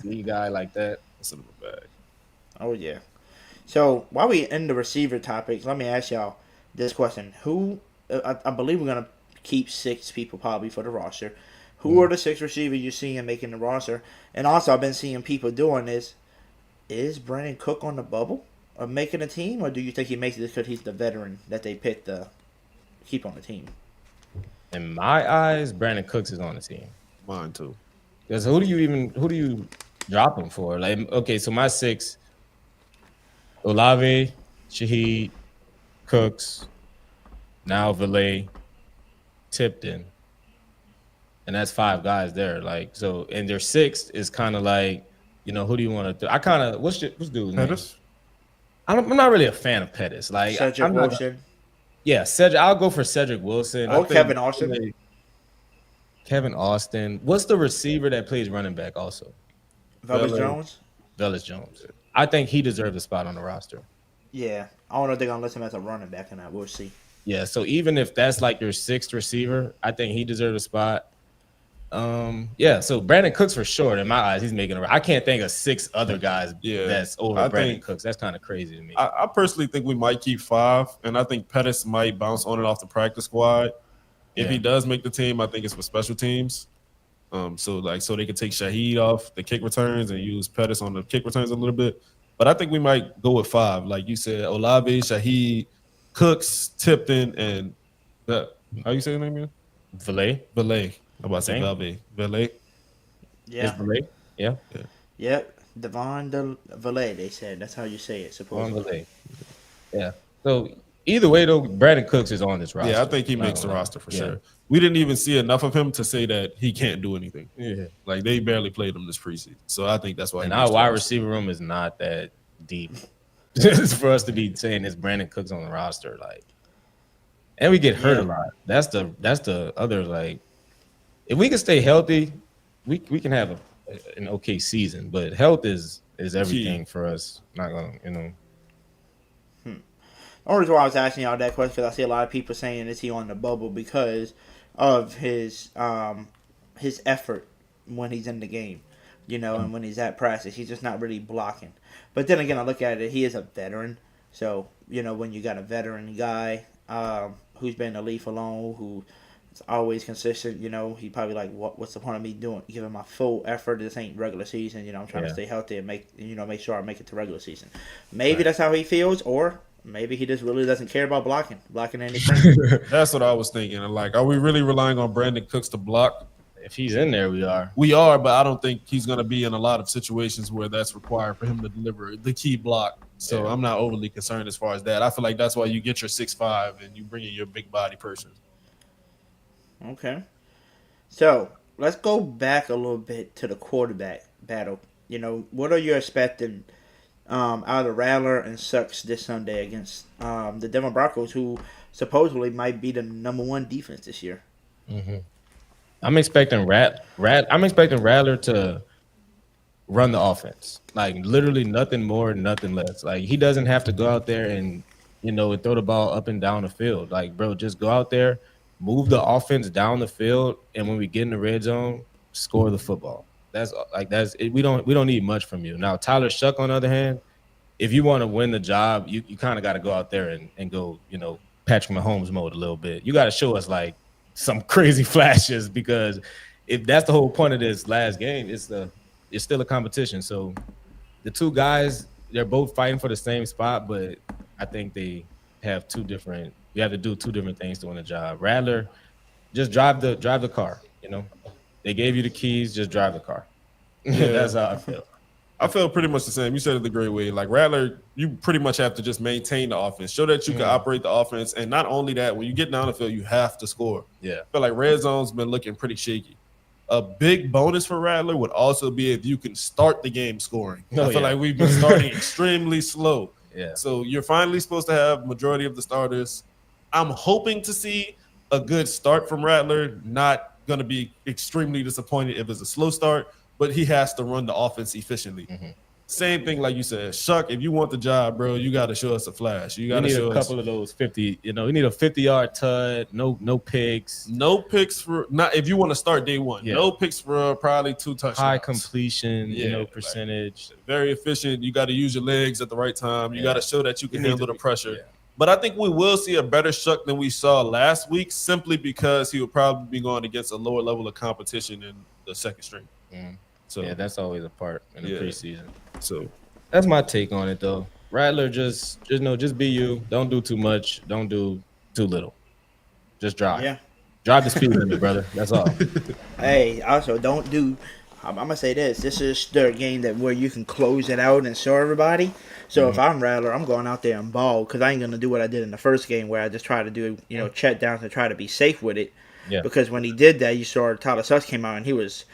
League guy like that, send him a bag. Oh yeah. So while we end the receiver topics, let me ask y'all this question: Who? I believe we're gonna keep 6 people probably for the roster. Who are the 6 receivers you're seeing making the roster? And also, I've been seeing people doing this. Is Brandon Cook on the bubble of making a team, or do you think he makes it because he's the veteran that they picked to keep on the team? In my eyes, Brandon Cooks is on the team. Mine too. Because who do you drop him for? Like, okay, so my 6: Olave, Shaheed, Cooks, now Valet, Tipton. And that's 5 guys there. Like, so, and their 6th is kind of like, who do you want to? I kind of what's dude's name? Pettis? I'm not really a fan of Pettis. Like, Cedric Wilson. Yeah, Cedric. I'll go for Cedric Wilson. Or Kevin Austin. Kevin Austin. What's the receiver that plays running back also? Velus Jones. Velus Jones. I think he deserves a spot on the roster. Yeah, I don't know if they're gonna list him as a running back or not. We'll see. Yeah, so even if that's like your 6th receiver, I think he deserves a spot. Yeah, so Brandon Cooks for sure. In my eyes, he's making I can't think of 6 other guys that's over Brandon Cooks. That's kind of crazy to me. I personally think we might keep 5, and I think Pettis might bounce on and off the practice squad. If he does make the team, I think it's for special teams. So they could take Shaheed off the kick returns and use Pettis on the kick returns a little bit. But I think we might go with 5, like you said: Olave, Shaheed, Cooks, Tipton, and how you say his name again? Valet. I'm about to say Valet. Yeah. Valet? Yeah. Yep. Devon Valet, they said. That's how you say it, supposedly. Valet. Yeah. So either way, though, Brandon Cooks is on this roster. Yeah, I think he makes the roster for sure. We didn't even see enough of him to say that he can't do anything. Yeah. Like, they barely played him this preseason. So I think that's why. And our wide receiver room is not that deep. Just for us to be saying this Brandon Cooks on the roster. Like, and we get hurt a lot. That's the other, like, if we can stay healthy, we can have an okay season. But health is everything for us. Not gonna, The only reason why I was asking y'all that question because I see a lot of people saying is he on the bubble because of his effort when he's in the game, and when he's at practice, he's just not really blocking. But then again, I look at it, he is a veteran, so when you got a veteran guy who's been in the league for long, who is always consistent, he probably like, what's the point of me giving my full effort? This ain't regular season, I'm trying to stay healthy and make sure I make it to regular season. Maybe that's how he feels, or maybe he just really doesn't care about blocking anything. That's what I was thinking. Like, are we really relying on Brandon Cooks to block? If he's in there, we are. We are, but I don't think he's going to be in a lot of situations where that's required for him to deliver the key block. So I'm not overly concerned as far as that. I feel like that's why you get your 6'5" and you bring in your big body person. Okay. So let's go back a little bit to the quarterback battle. What are you expecting out of Rattler and Sucks this Sunday against the Denver Broncos, who supposedly might be the number 1 defense this year? Mm-hmm. I'm expecting Rattler to run the offense. Like, literally nothing more, nothing less. Like, he doesn't have to go out there and throw the ball up and down the field. Like, bro, just go out there, move the offense down the field, and when we get in the red zone, score the football. That's it. We don't need much from you. Now, Tyler Shuck, on the other hand, if you want to win the job, you kind of got to go out there and go, Patrick Mahomes mode a little bit. You got to show us like some crazy flashes, because if that's the whole point of this last game, it's still a competition. So the 2 guys, they're both fighting for the same spot, but I think they have you have to do 2 different things to win a job. Rattler, just drive the car, They gave you the keys, just drive the car. That's how I feel. I feel pretty much the same. You said it the great way. Like Rattler, you pretty much have to just maintain the offense, show that you can operate the offense, and not only that, when you get down the field, you have to score. Yeah, I feel like red zone's been looking pretty shaky. A big bonus for Rattler would also be if you can start the game scoring. I feel like we've been starting extremely slow. Yeah. So you're finally supposed to have majority of the starters. I'm hoping to see a good start from Rattler. Not going to be extremely disappointed if it's a slow start, but he has to run the offense efficiently. Same thing like you said. Shuck, if you want the job, bro, you got to show us a flash. You got to show a couple of those 50, you need a 50-yard tud, no picks. No picks for not if you want to start day one. Yeah. No picks for probably 2 touchdowns. High completion, percentage. Like, very efficient. You got to use your legs at the right time. You got to show that you can handle the pressure. Yeah. But I think we will see a better Shuck than we saw last week simply because he will probably be going against a lower level of competition in the second string. So that's always a part in the preseason. So that's my take on it, though. Rattler, just be you. Don't do too much. Don't do too little. Just drive. Yeah. Drive the speed limit, brother. That's all. Hey, also don't do. I'm gonna say this. This is the game where you can close it out and show everybody. So if I'm Rattler, I'm going out there and ball because I ain't gonna do what I did in the first game where I just try to do check downs and try to be safe with it. Yeah. Because when he did that, you saw Tyler Sucks came out and he was,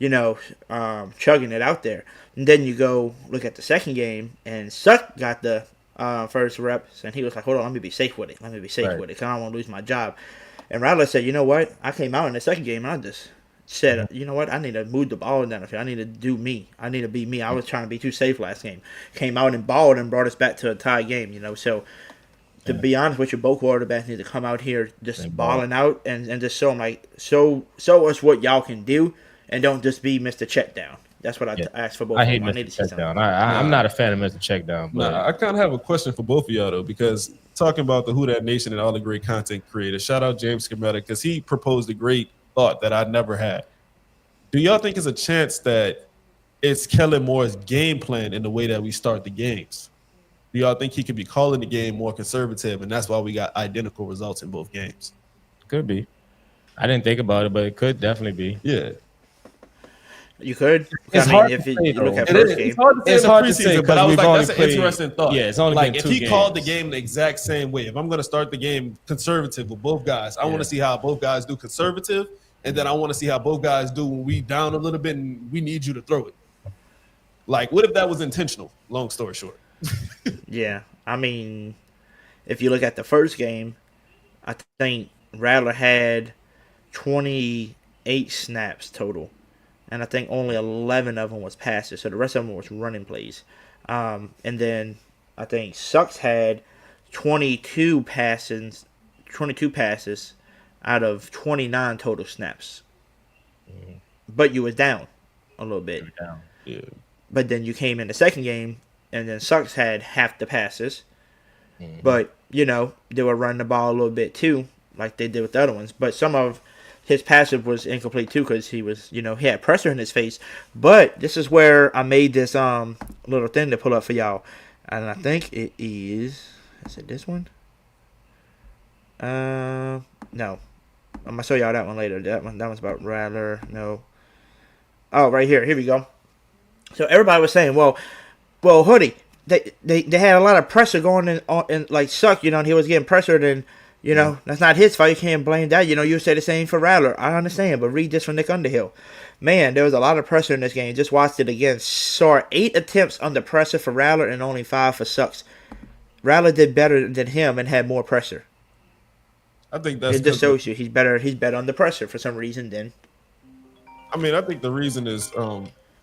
chugging it out there. And then you go look at the second game, and Suck got the first reps, and he was like, hold on, let me be safe with it. Let me be safe with it because I don't want to lose my job. And Rattler said, you know what? I came out in the second game, and I just said, you know what? I need to move the ball down the field. I need to do me. I need to be me. I was trying to be too safe last game. Came out and balled and brought us back to a tie game, So to be honest with you, both quarterbacks need to come out here just balling out and just show them, show us what y'all can do, and don't just be Mr. Check Down. That's what I asked for both. I hate Mr. Check Down. I'm not a fan of Mr. Check Down. But I kind of have a question for both of y'all, though, because talking about the Who Dat Nation and all the great content creators, shout out James Schemetta, because he proposed a great thought that I never had. Do y'all think there's a chance that it's Kellen Moore's game plan in the way that we start the games? Do y'all think he could be calling the game more conservative, and that's why we got identical results in both games? Could be. I didn't think about it, but it could definitely be. Yeah. You could. It's hard to say, look at first game. It's hard to say, but I was like, that's an interesting thought. Yeah, it's only like been if 2 he games. called the game the exact same way. If I'm going to start the game conservative with both guys, I want to see how both guys do conservative, and then I want to see how both guys do when we down a little bit and we need you to throw it. Like, what if that was intentional? Long story short. Yeah, I mean, if you look at the first game, I think Rattler had 28 snaps total. And I think only 11 of them was passes. So the rest of them was running plays. And then I think Sucks had 22 passes out of 29 total snaps. But you was down a little bit. Yeah. But then you came in the second game, and then Sucks had half the passes. But, they were running the ball a little bit too, like they did with the other ones. But some of his passive was incomplete too because he was, he had pressure in his face. But this is where I made this little thing to pull up for y'all, and I think it is it this one? No, I'm gonna show y'all that one later. That one's about Rattler. No. Oh, right here. Here we go. So everybody was saying, well, Hoodie, they had a lot of pressure going in like Suck, and he was getting pressured and. That's not his fault. You can't blame that. You say the same for Rattler. I understand, but read this from Nick Underhill. Man, there was a lot of pressure in this game. Just watched it again. Saw 8 attempts under pressure for Rattler and only 5 for Sucks. Rattler did better than him and had more pressure. I think that's it just shows you he's better under pressure for some reason than. I mean, I think the reason is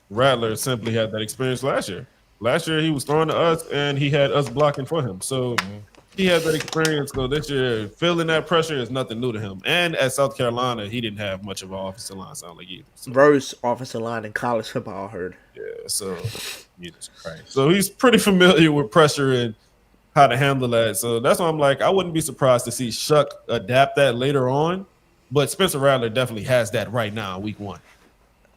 Rattler simply had that experience last year. Last year he was throwing to us and he had us blocking for him. So he had that experience. So this year, feeling that pressure is nothing new to him. And at South Carolina, he didn't have much of an offensive line, sound like either. So. Bro's offensive line in college football, I heard. Yeah, so Jesus Christ. So he's pretty familiar with pressure and how to handle that. So that's why I'm like, I wouldn't be surprised to see Shuck adapt that later on. But Spencer Rattler definitely has that right now, week 1.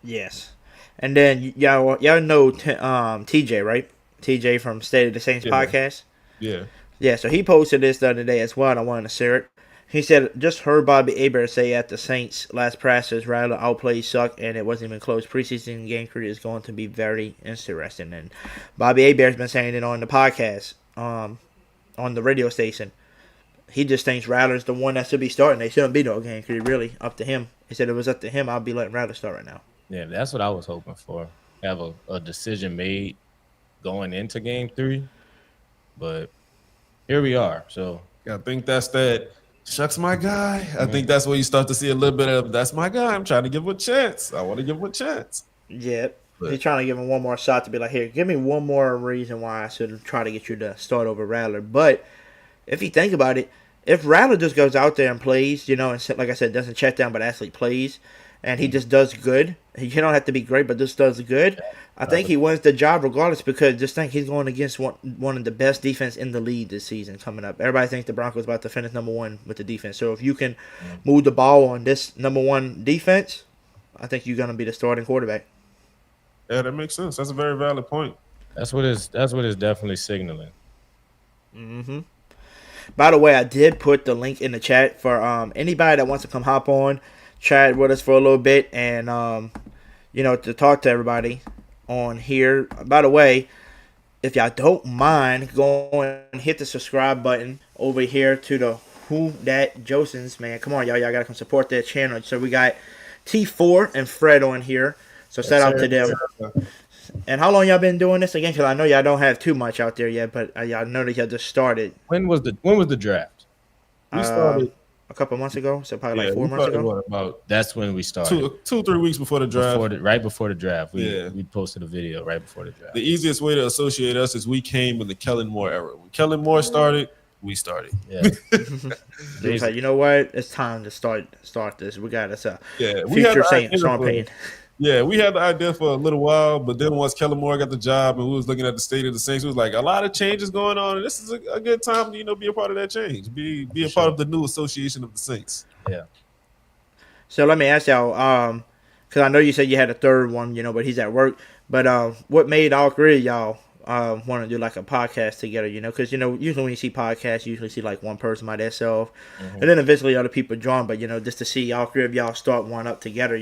Yes. And then y'all know TJ, right? TJ from State of the Saints podcast. Yeah. Yeah, so he posted this the other day as well, and I wanted to share it. He said, just heard Bobby Hebert say at the Saints last practice, Rattler outplayed Suck, and it wasn't even close. Preseason game crew is going to be very interesting. And Bobby Hebert's been saying it on the podcast, on the radio station. He just thinks Rattler's the one that should be starting. They shouldn't be no game crew, really. Up to him. He said if it was up to him, I'd be letting Rattler start right now. Yeah, that's what I was hoping for. Have a decision made going into game 3. But here we are. So I think that's that. Shucks, my guy. I think that's where you start to see a little bit of that's my guy. I'm trying to give him a chance. I want to give him a chance. Yeah. He's trying to give him one more shot to be like, here, give me one more reason why I should try to get you to start over Rattler. But if you think about it, if Rattler just goes out there and plays, and like I said, doesn't check down but actually plays, and he just does good, he don't have to be great, but just does good, I think he wins the job regardless because just think he's going against one of the best defense in the league this season coming up. Everybody thinks the Broncos about to finish number 1 with the defense. So if you can move the ball on this number 1 defense, I think you're going to be the starting quarterback. Yeah, that makes sense. That's a very valid point. That's what it's definitely signaling. Mm-hmm. By the way, I did put the link in the chat for anybody that wants to come hop on, chat with us for a little bit, and to talk to everybody on here. By the way, if y'all don't mind, go and hit the subscribe button over here to the Who Dat Josens, man. Come on, y'all gotta come support that channel. So we got T4 and Fred on here. So shout out to them. And how long y'all been doing this again? Because I know y'all don't have too much out there yet, but y'all know that y'all just started. When was the draft? We started a couple months ago, so probably like 4 months ago. That's when we started. 2-3 weeks before the draft. Right before the draft. We posted a video right before the draft. The easiest way to associate us is we came in the Kellen Moore era. When Kellen Moore started, we started. Yeah. It's like, you know what? It's time to start this. We got us a we had future Saint Sean Payne. Yeah, we had the idea for a little while, but then once Kellen Moore got the job and we was looking at the state of the Saints, it was like a lot of changes going on, and this is a good time to be a part of that change, be a part of the new association of the Saints. Yeah. So let me ask y'all, because I know you said you had a third one, but he's at work. But what made all 3 of y'all want to do like a podcast together? Because usually when you see podcasts, you usually see like one person by themselves, and then eventually other people join. But just to see all 3 of y'all start one up together,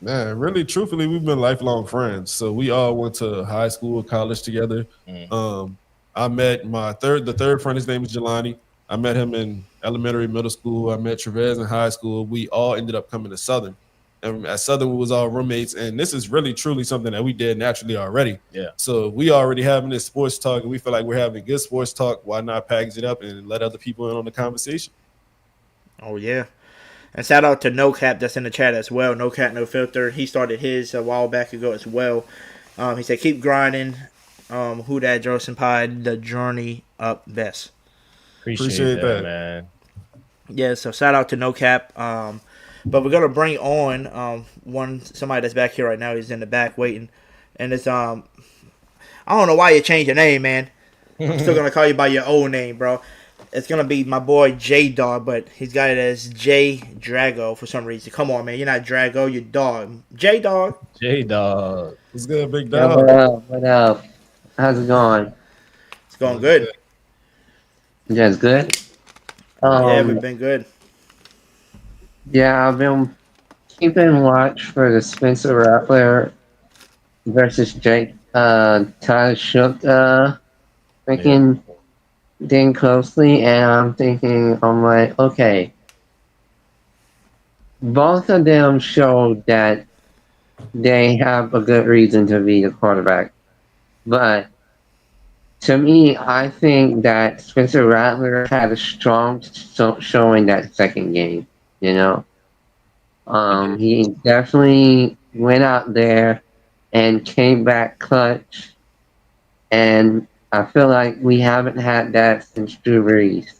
Man, really, truthfully, we've been lifelong friends. So we all went to high school, college together. I met the third friend. His name is Jelani. I met him in elementary, middle school. I met Trevez in high school. We all ended up coming to Southern. And at Southern, we was all roommates. And this is really, truly something that we did naturally already. Yeah. So we already having this sports talk, and we feel like we're having good sports talk. Why not package it up and let other people in on the conversation? Oh, yeah. And shout out to No Cap that's in the chat as well. No Cap, No Filter. He started his a while back ago as well. He said, keep grinding. Who Dat Joseph Pie, the journey up best. Appreciate that, man. Yeah, so shout out to No Cap. But we're gonna bring on somebody that's back here right now. He's in the back waiting. And it's I don't know why you changed your name, man. I'm still gonna call you by your old name, bro. It's going to be my boy J-Dog, but he's got it as J Drago for some reason. Come on, man. You're not Drago, you're Dog. J-Dog. J-Dog. What's good, big dog? What up? How's it going? It's going good. You guys good? Yeah, we've been good. Yeah, I've been keeping watch for the Spencer Rattler versus Jake Tyler Shook freaking thing closely, and I'm like, okay. Both of them showed that they have a good reason to be the quarterback. But to me, I think that Spencer Rattler had a strong showing that second game, He definitely went out there and came back clutch, and I feel like we haven't had that since Drew Brees.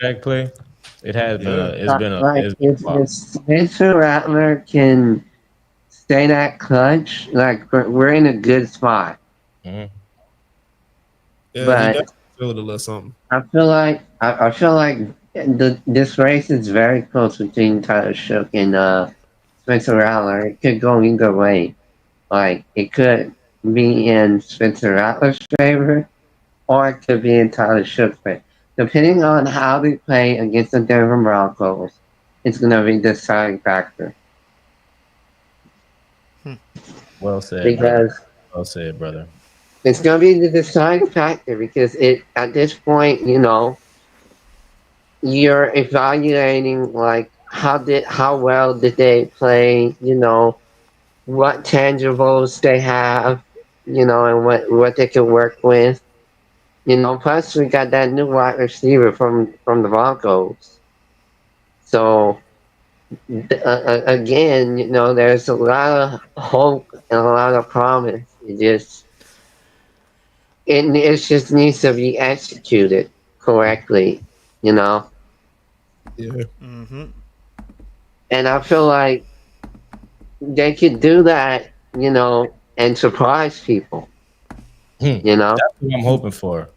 Back play. It has been. If Spencer Rattler can stay that clutch, like we're in a good spot. Yeah, but he filled a little something. I feel like this race is very close between Tyler Shook and Spencer Rattler. It could go either way. Like it could be in Spencer Rattler's favor, or it could be entirely Shook fit. Depending on how they play against the Denver Broncos, it's going to be the deciding factor. Well said, brother. Because Well said, brother. it's going to be the deciding factor because at this point, you're evaluating like how well did they play, what tangibles they have, and what they can work with. Plus we got that new wide receiver from the Broncos. So again, there's a lot of hope and a lot of promise. It just needs to be executed correctly, Yeah. Mm-hmm. And I feel like they could do that, and surprise people. That's what I'm hoping for.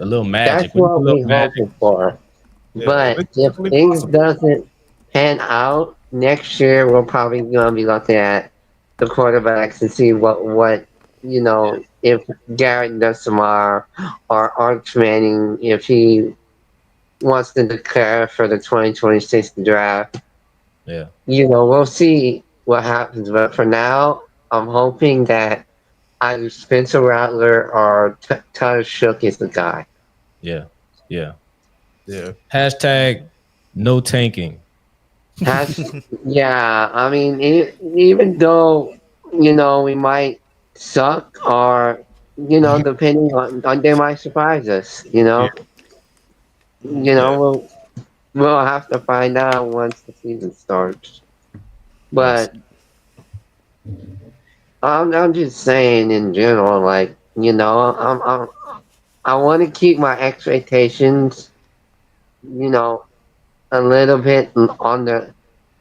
A little magic. That's what we're magic. hoping for. Yeah, But it's if definitely things possible. doesn't pan out next year, we're probably gonna be looking at the quarterbacks to see what if Garrett Nussmeier or Arch Manning, if he wants to declare for the 2026 draft. Yeah. We'll see what happens. But for now, I'm hoping that either Spencer Rattler or Tyler Shook is the guy. Yeah. Yeah. Yeah. Hashtag no tanking. Yeah, I mean, even though we might suck, or depending on they might surprise us. We'll have to find out once the season starts. But I'm just saying in general, like I want to keep my expectations, a little bit on the,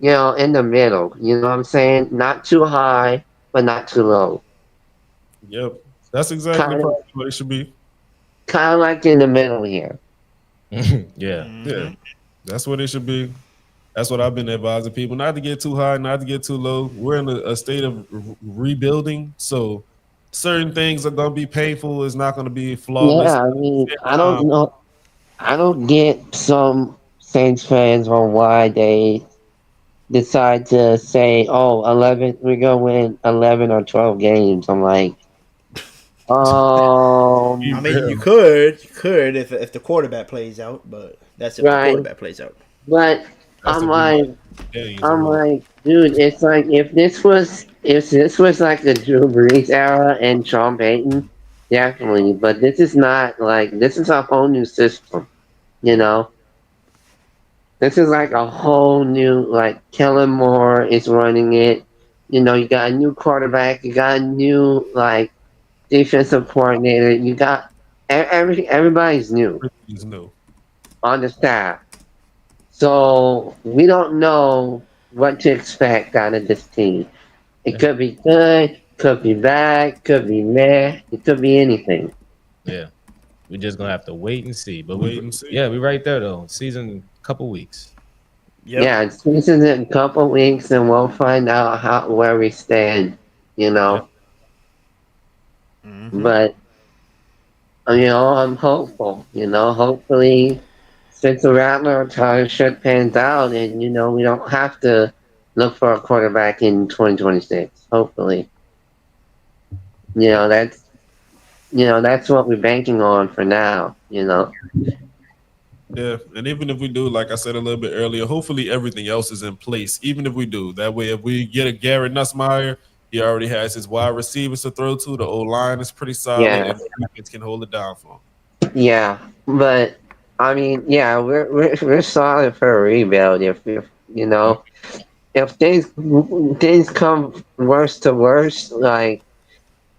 in the middle. You know what I'm saying? Not too high, but not too low. Yep. That's exactly what it should be. Kind of like in the middle here. Yeah. Yeah. That's what it should be. That's what I've been advising people, not to get too high, not to get too low. We're in a state of rebuilding, so certain things are going to be painful. It's not going to be flawless. Yeah, I mean, I don't know. I don't get some Saints fans on why they decide to say, "Oh, 11, we're gonna win 11 or 12 games." I'm like, I mean, you could if the quarterback plays out, but that's if the right. quarterback plays out. But I'm like, dude, it's like if this was like the Drew Brees era and Sean Payton, definitely. But this is not like this is a whole new system, This is like a whole new like Kellen Moore is running it. You got a new quarterback, you got a new like defensive coordinator, you got everybody's new He's new on the staff. So we don't know what to expect out of this team. It could be good, could be bad, could be meh, it could be anything. Yeah. We're just gonna have to wait and see. But yeah, we're right there though. Season couple weeks. Yep. Yeah, it's season in a couple weeks and we'll find out where we stand, But I'm hopeful, hopefully Spencer Rattler or Tyler Shook pans out and we don't have to look for a quarterback in 2026. Hopefully. That's what we're banking on for now, Yeah, and even if we do, like I said a little bit earlier, hopefully everything else is in place. Even if we do, that way, if we get a Garrett Nussmeier, he already has his wide receivers to throw to. The old line is pretty solid, and the defense can hold it down for him. Yeah, but I mean, yeah, we're solid for a rebuild. If things come worse to worse, like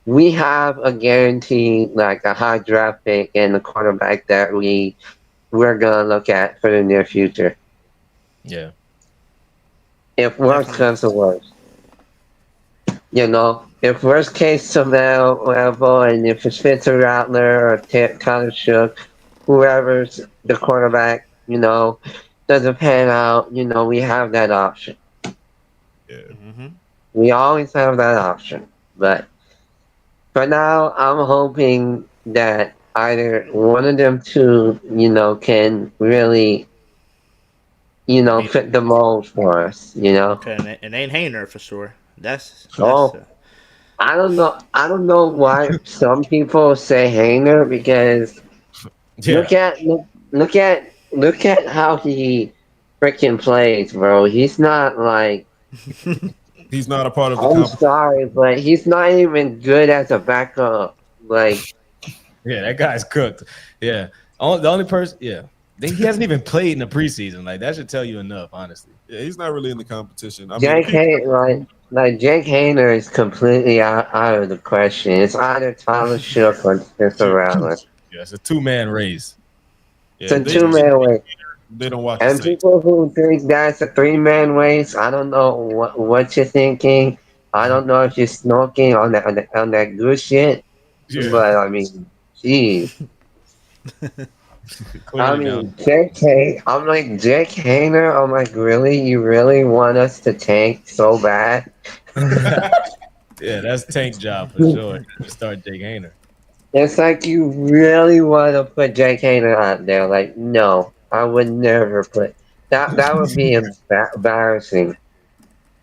we have a guarantee, like a high draft pick and a quarterback that we're gonna look at for the near future. Yeah. If worst comes to worst, if worst case scenario, and if it's Spencer Rattler or Tyler Shook, whoever's the quarterback, doesn't pan out, we have that option. Yeah. We always have that option. But for now, I'm hoping that either one of them two, can really, fit the mold for us, Okay, and it ain't Hayner for sure. That's Oh, I don't know. I don't know why some people say Hainer because Yeah. look at how he freaking plays, bro. He's not like He's not a part of the I'm competition. sorry, but he's not even good as a backup. Like Yeah, that guy's cooked. Yeah. The only person, yeah. He hasn't even played in the preseason. Like, that should tell you enough, honestly. Yeah, he's not really in the competition. I mean, the Jake people. Hay, like Jake Hayner is completely out of the question. It's either Tyler Shook or Spencer Rattler. Yeah, it's a two-man race. It's Yeah, a they 2-man race. they don't watch the And Saints. people who think that's a 3-man race, I don't know what you're thinking. I don't know if you're smoking on that good shit. Yeah. But I mean, geez. I Clearly mean, down. I'm like Jake Hayner. I'm like, really? You really want us to tank so bad? Yeah, that's Tank job for sure. To start Jake Hayner. It's like you really want to put Jake Hayner out there. Like, no, I would never put that. That would be embarrassing.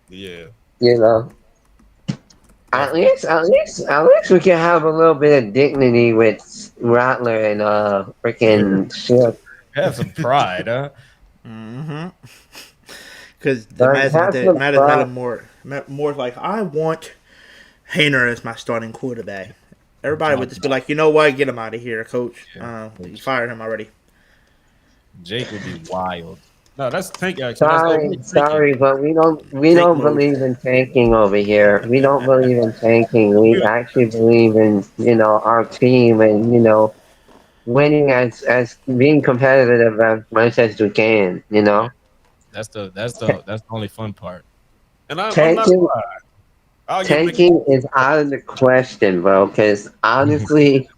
Yeah. You know. At least we can have a little bit of dignity with Rattler and freaking shit. Have some pride, huh? Mm-hmm. Because Like, have some Matt is pride. more like, I want Hayner as my starting quarterback. Everybody would just be like, you know what? Get him out of here, coach. You fired him already. Jake would be wild. No, that's Tank actually. Sorry, but we don't Tank mode. believe in tanking over here. We don't believe in tanking. We actually believe in our team and winning as being competitive as much as we can. That's the only fun part. And I'm not Tanking lying. I'll give Nick- tanking is out of the question, bro. Because honestly,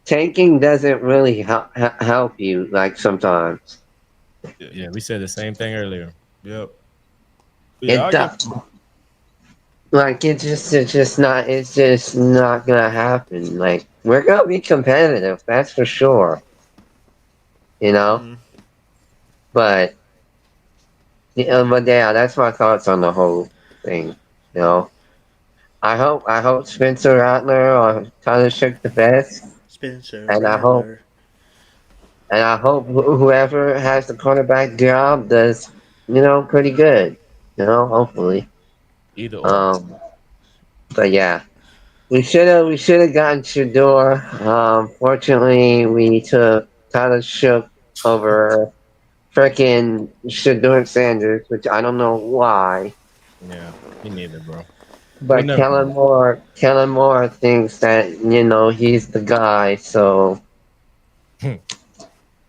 tanking doesn't really help you like sometimes. Yeah, we said the same thing earlier. Yep. It does. Like it's just not gonna happen. Like we're gonna be competitive, that's for sure. But but yeah, that's my thoughts on the whole thing. I hope Spencer Rattler or Tyler shook the best, Spencer and Rattler. I hope whoever has the quarterback job does pretty good. Hopefully. Either or. But yeah. We should have gotten Shador. Fortunately, we took Tyler Shook over freaking Shador Sanders, which I don't know why. Yeah, me neither, bro. But Kellen Moore thinks that he's the guy. So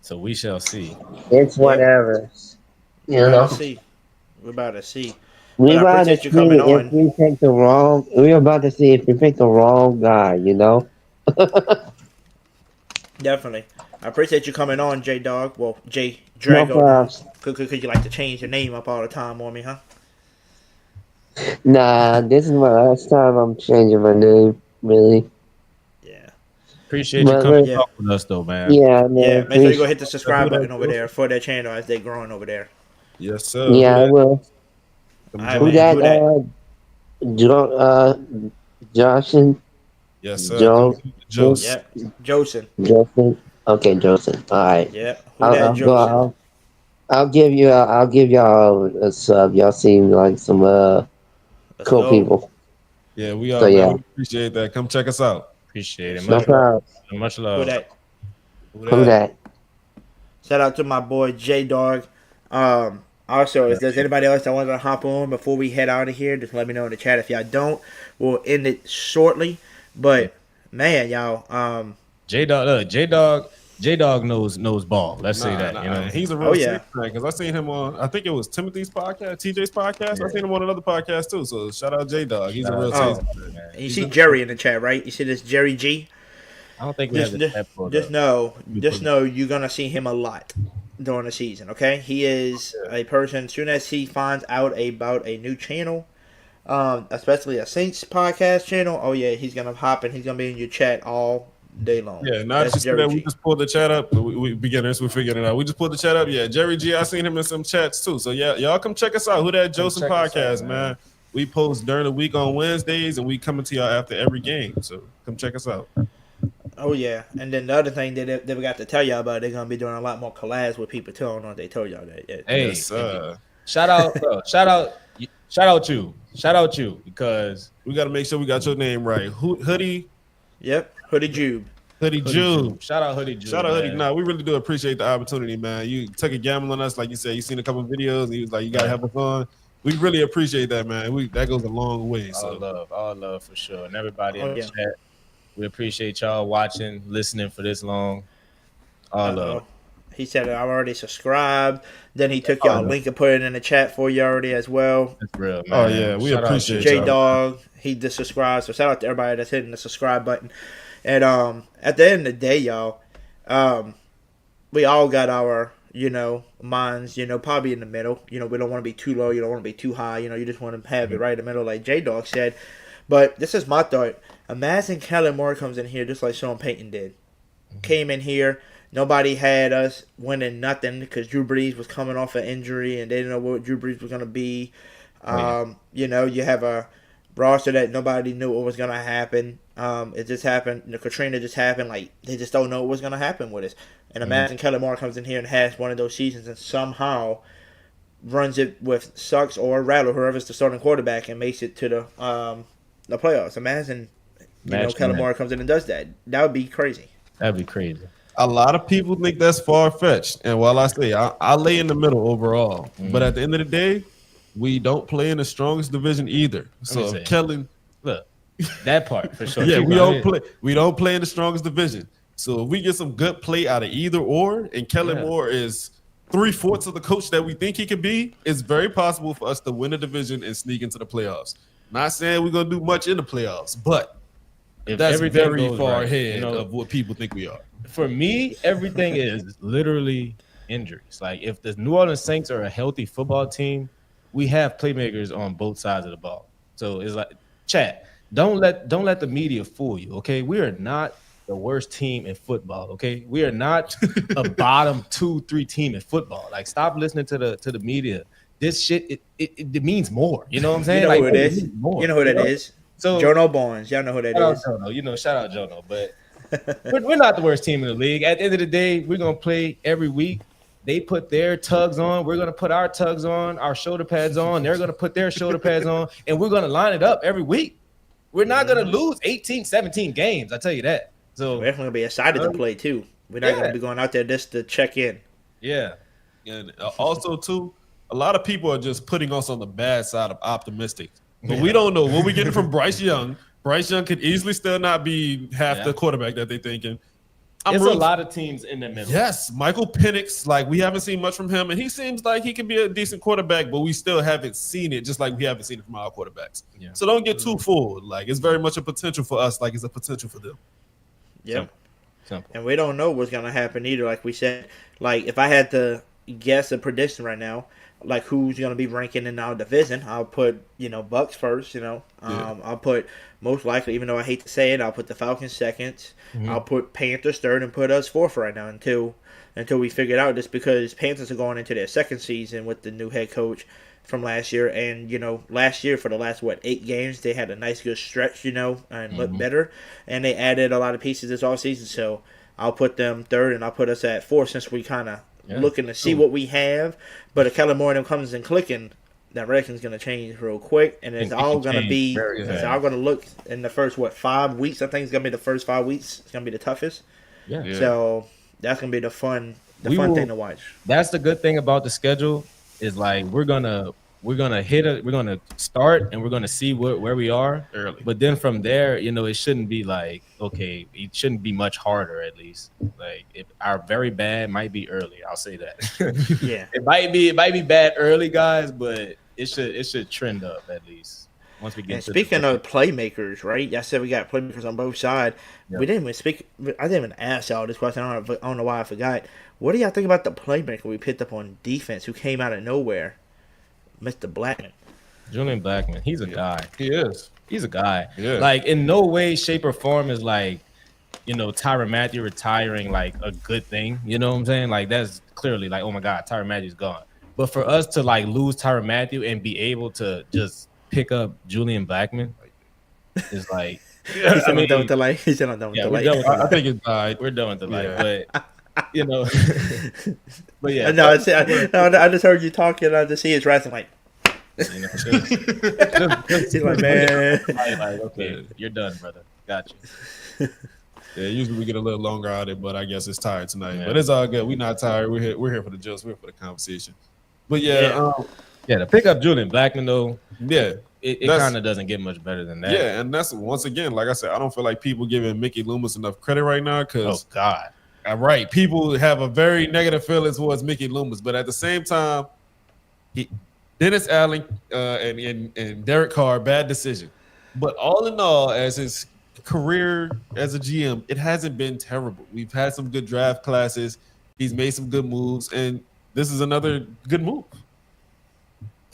So we shall see. it's whatever. We're about to see. We're about to see. We But I about to appreciate see you coming if on. we pick the wrong. We're about to see if we pick the wrong guy. Definitely. I appreciate you coming on, J Dog. Well, J No Drago. props. Could you like to change your name up all the time on me, huh? Nah, this is my last time I'm changing my name. Really. Appreciate you coming talk with us, though, man. Yeah, man. Yeah, make sure you go hit the Who subscribe that button over there for their channel as they're growing over there. Yes, sir. Yeah, I will. Who that? Joshin? Yes, sir. Joseph? Yep. Joseph. Joseph? Okay, Joseph. All right. Yep. Who that, Joseph? I'll give y'all a sub. Y'all seem like some cool go. people. Yeah, we are. So, yeah. We appreciate that. Come check us out. Appreciate it. No problem. Much love. Who that? Shout out to my boy J Dog. Also, if there's anybody else that wants to hop on before we head out of here, just let me know in the chat. If y'all don't, we'll end it shortly. But man, y'all, J Dog knows ball. Let's say that. He's a real fan because I seen him on. I think it was Timothy's podcast, TJ's podcast. Yeah. I seen him on another podcast too. So shout out J Dog. He's a real fan. You see Jerry in the chat, right? You see this Jerry G. I don't think we have the chat pulled up. Just know you're gonna see him a lot during the season. Okay, he is a person. As soon as he finds out about a new channel, especially a Saints podcast channel, oh yeah, he's gonna hop and he's gonna be in your chat all day long. Yeah, not That's just Jerry that. G. We just pulled the chat up. We beginners, we're figuring it out. We just pulled the chat up. Yeah, Jerry G. I seen him in some chats too. So yeah, y'all come check us out. Who That Joseph podcast, man. We post during the week on Wednesdays, and we coming to y'all after every game. So come check us out. Oh yeah, and then the other thing that they got to tell y'all about, they're gonna be doing a lot more collabs with people too. I don't know if they told y'all that yet. Hey, Yes, shout out, bro. Shout out you, because we got to make sure we got your name right. Hoodie. Yep, Hoodie Jube. Hoodie Jube. Shout out Hoodie Jube. Shout out Hoodie. man. Nah, we really do appreciate the opportunity, man. You took a gamble on us, like you said. You seen a couple of videos, and you was like, you gotta have fun. We really appreciate that, man. That goes a long way. So All love for sure, and everybody in the chat. We appreciate y'all watching, listening for this long. All love. He said I've already subscribed. Then he took y'all link and put it in the chat for you already as well. That's real, man. Oh yeah, we appreciate J Dog. He just subscribed. So shout out to everybody that's hitting the subscribe button. And at the end of the day, y'all, we all got our minds, probably in the middle. We don't want to be too low. You don't want to be too high. You just want to have it right in the middle, like J Dog said. But this is my thought. Imagine Kellen Moore comes in here just like Sean Payton did. Came in here. Nobody had us winning nothing because Drew Brees was coming off an injury and they didn't know what Drew Brees was going to be. You have a roster that nobody knew what was going to happen. It just happened. Katrina just happened. Like, they just don't know what was going to happen with us. And imagine Kellen Moore comes in here and has one of those seasons and somehow runs it with Sucks or Rattle, whoever's the starting quarterback, and makes it to the playoffs. Imagine Kellen Moore comes in and does that. That would be crazy. That'd be crazy. A lot of people think that's far-fetched. And while I say I lay in the middle overall, but at the end of the day, we don't play in the strongest division either. So Kellen, look, that part for sure. Yeah, we don't play in the strongest division. So if we get some good play out of either or, and Kellen Moore is 3/4 of the coach that we think he could be, it's very possible for us to win a division and sneak into the playoffs. Not saying we're gonna do much in the playoffs, but if that's very far right, ahead of what people think we are. For me, everything is literally injuries. Like, if the New Orleans Saints are a healthy football team, we have playmakers on both sides of the ball. So it's like, chat, don't let the media fool you, okay? We are not the worst team in football, okay? We are not a bottom 2-3 team in football. Like, stop listening to the media. This shit, it means more. You know what I'm saying? You know like, who it is? You know who that is? So Jono Barnes. Y'all know who that is. Shout out Jono. But we're not the worst team in the league. At the end of the day, we're going to play every week. They put their tugs on. We're going to put our tugs on, our shoulder pads on. They're going to put their shoulder pads on, and we're going to line it up every week. We're not going to lose 18, 17 games. I tell you that. So we're definitely going to be excited to play, too. We're not going to be going out there just to check in. Yeah. And also, too, a lot of people are just putting us on the bad side of optimistic. But we don't know what we're getting from Bryce Young. Bryce Young could easily still not be half the quarterback that they're thinking. There's a lot of teams in the middle. Yes, Michael Penix, like, we haven't seen much from him, and he seems like he can be a decent quarterback, but we still haven't seen it, just like we haven't seen it from our quarterbacks. Yeah. So don't get too fooled. Like, it's very much a potential for us, like it's a potential for them. Yep. Simple. And we don't know what's going to happen either. Like we said, like, if I had to guess a prediction right now, like who's going to be ranking in our division, I'll put, Bucks first, I'll put most likely, even though I hate to say it, I'll put the Falcons second. Mm-hmm. I'll put Panthers third and put us fourth right now until we figure it out, just because Panthers are going into their second season with the new head coach from last year. And, last year for the last, 8 games, they had a nice good stretch, and looked better. And they added a lot of pieces this offseason. So I'll put them third and I'll put us at fourth, since we kind of looking to see what we have. But if Kellen Moore and them comes in clicking, that reckoning's going to change real quick, and it's all going to be, it's all going to look in the first 5 weeks. I think it's going to be the first 5 weeks. It's going to be the toughest. Yeah. So that's going to be the fun thing to watch. That's the good thing about the schedule, is like we're gonna start and we're gonna see where we are early. But then from there, it shouldn't be like, okay, it shouldn't be much harder. At least, like, if our very bad might be early, I'll say that. Yeah, it might be bad early, guys, but it should trend up at least once we get. And speaking of playmakers, right? I said we got playmakers on both sides. Yep. I didn't even ask y'all this question. I don't know why I forgot. What do y'all think about the playmaker we picked up on defense, who came out of nowhere? Mr. Blackman. Julian Blackman. He's a guy. He is. He's a guy. Yeah. Like, in no way, shape, or form is like Tyrann Mathieu retiring like a good thing. You know what I'm saying? Like that's clearly like, oh my God, Tyrann Mathieu's gone. But for us to like lose Tyrann Mathieu and be able to just pick up Julian Blackmon is like. He's done with the light. He's done with the light. I think it's died. We're done with the light, but but yeah. No, I just heard you talking. I just see his wrath. I'm like, just he's like, man, like, okay, you're done, brother. Got you. Yeah, usually we get a little longer out of it, but I guess it's tired tonight. Yeah. But it's all good. We're not tired. We're here for the jokes. We're here for the conversation. But to pick up Julian Blackmon though, it kind of doesn't get much better than that. Yeah, and that's once again, like I said, I don't feel like people giving Mickey Loomis enough credit right now because right, people have a very negative feeling towards Mickey Loomis, but at the same time, Dennis Allen and Derek Carr, bad decision. But all in all, as his career as a GM, it hasn't been terrible. We've had some good draft classes. He's made some good moves, and this is another good move.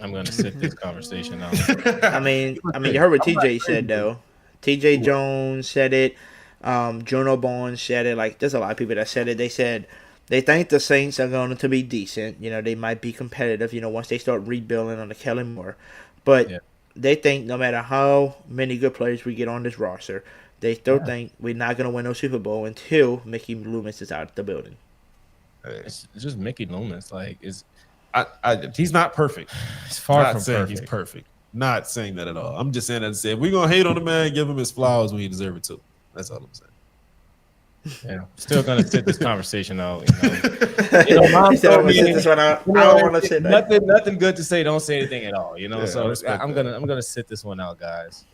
I'm gonna sit this conversation out. I mean, you heard what TJ said though. TJ Jones said it. Juno Barnes said it. Like, there's a lot of people that said it. They said they think the Saints are going to be decent. They might be competitive. Once they start rebuilding on the Kellen Moore, but they think no matter how many good players we get on this roster, they still think we're not going to win no Super Bowl until Mickey Loomis is out of the building. It's just Mickey Loomis. Like, he's not perfect. It's far not from saying perfect. He's perfect. Not saying that at all. I'm just saying that to say if we're gonna hate on the man, give him his flowers when he deserves it too. That's all I'm saying. Yeah, still gonna sit this conversation out. Mom told me this one out. I don't want to sit nothing. Nothing good to say. Don't say anything at all. So I'm gonna sit this one out, guys.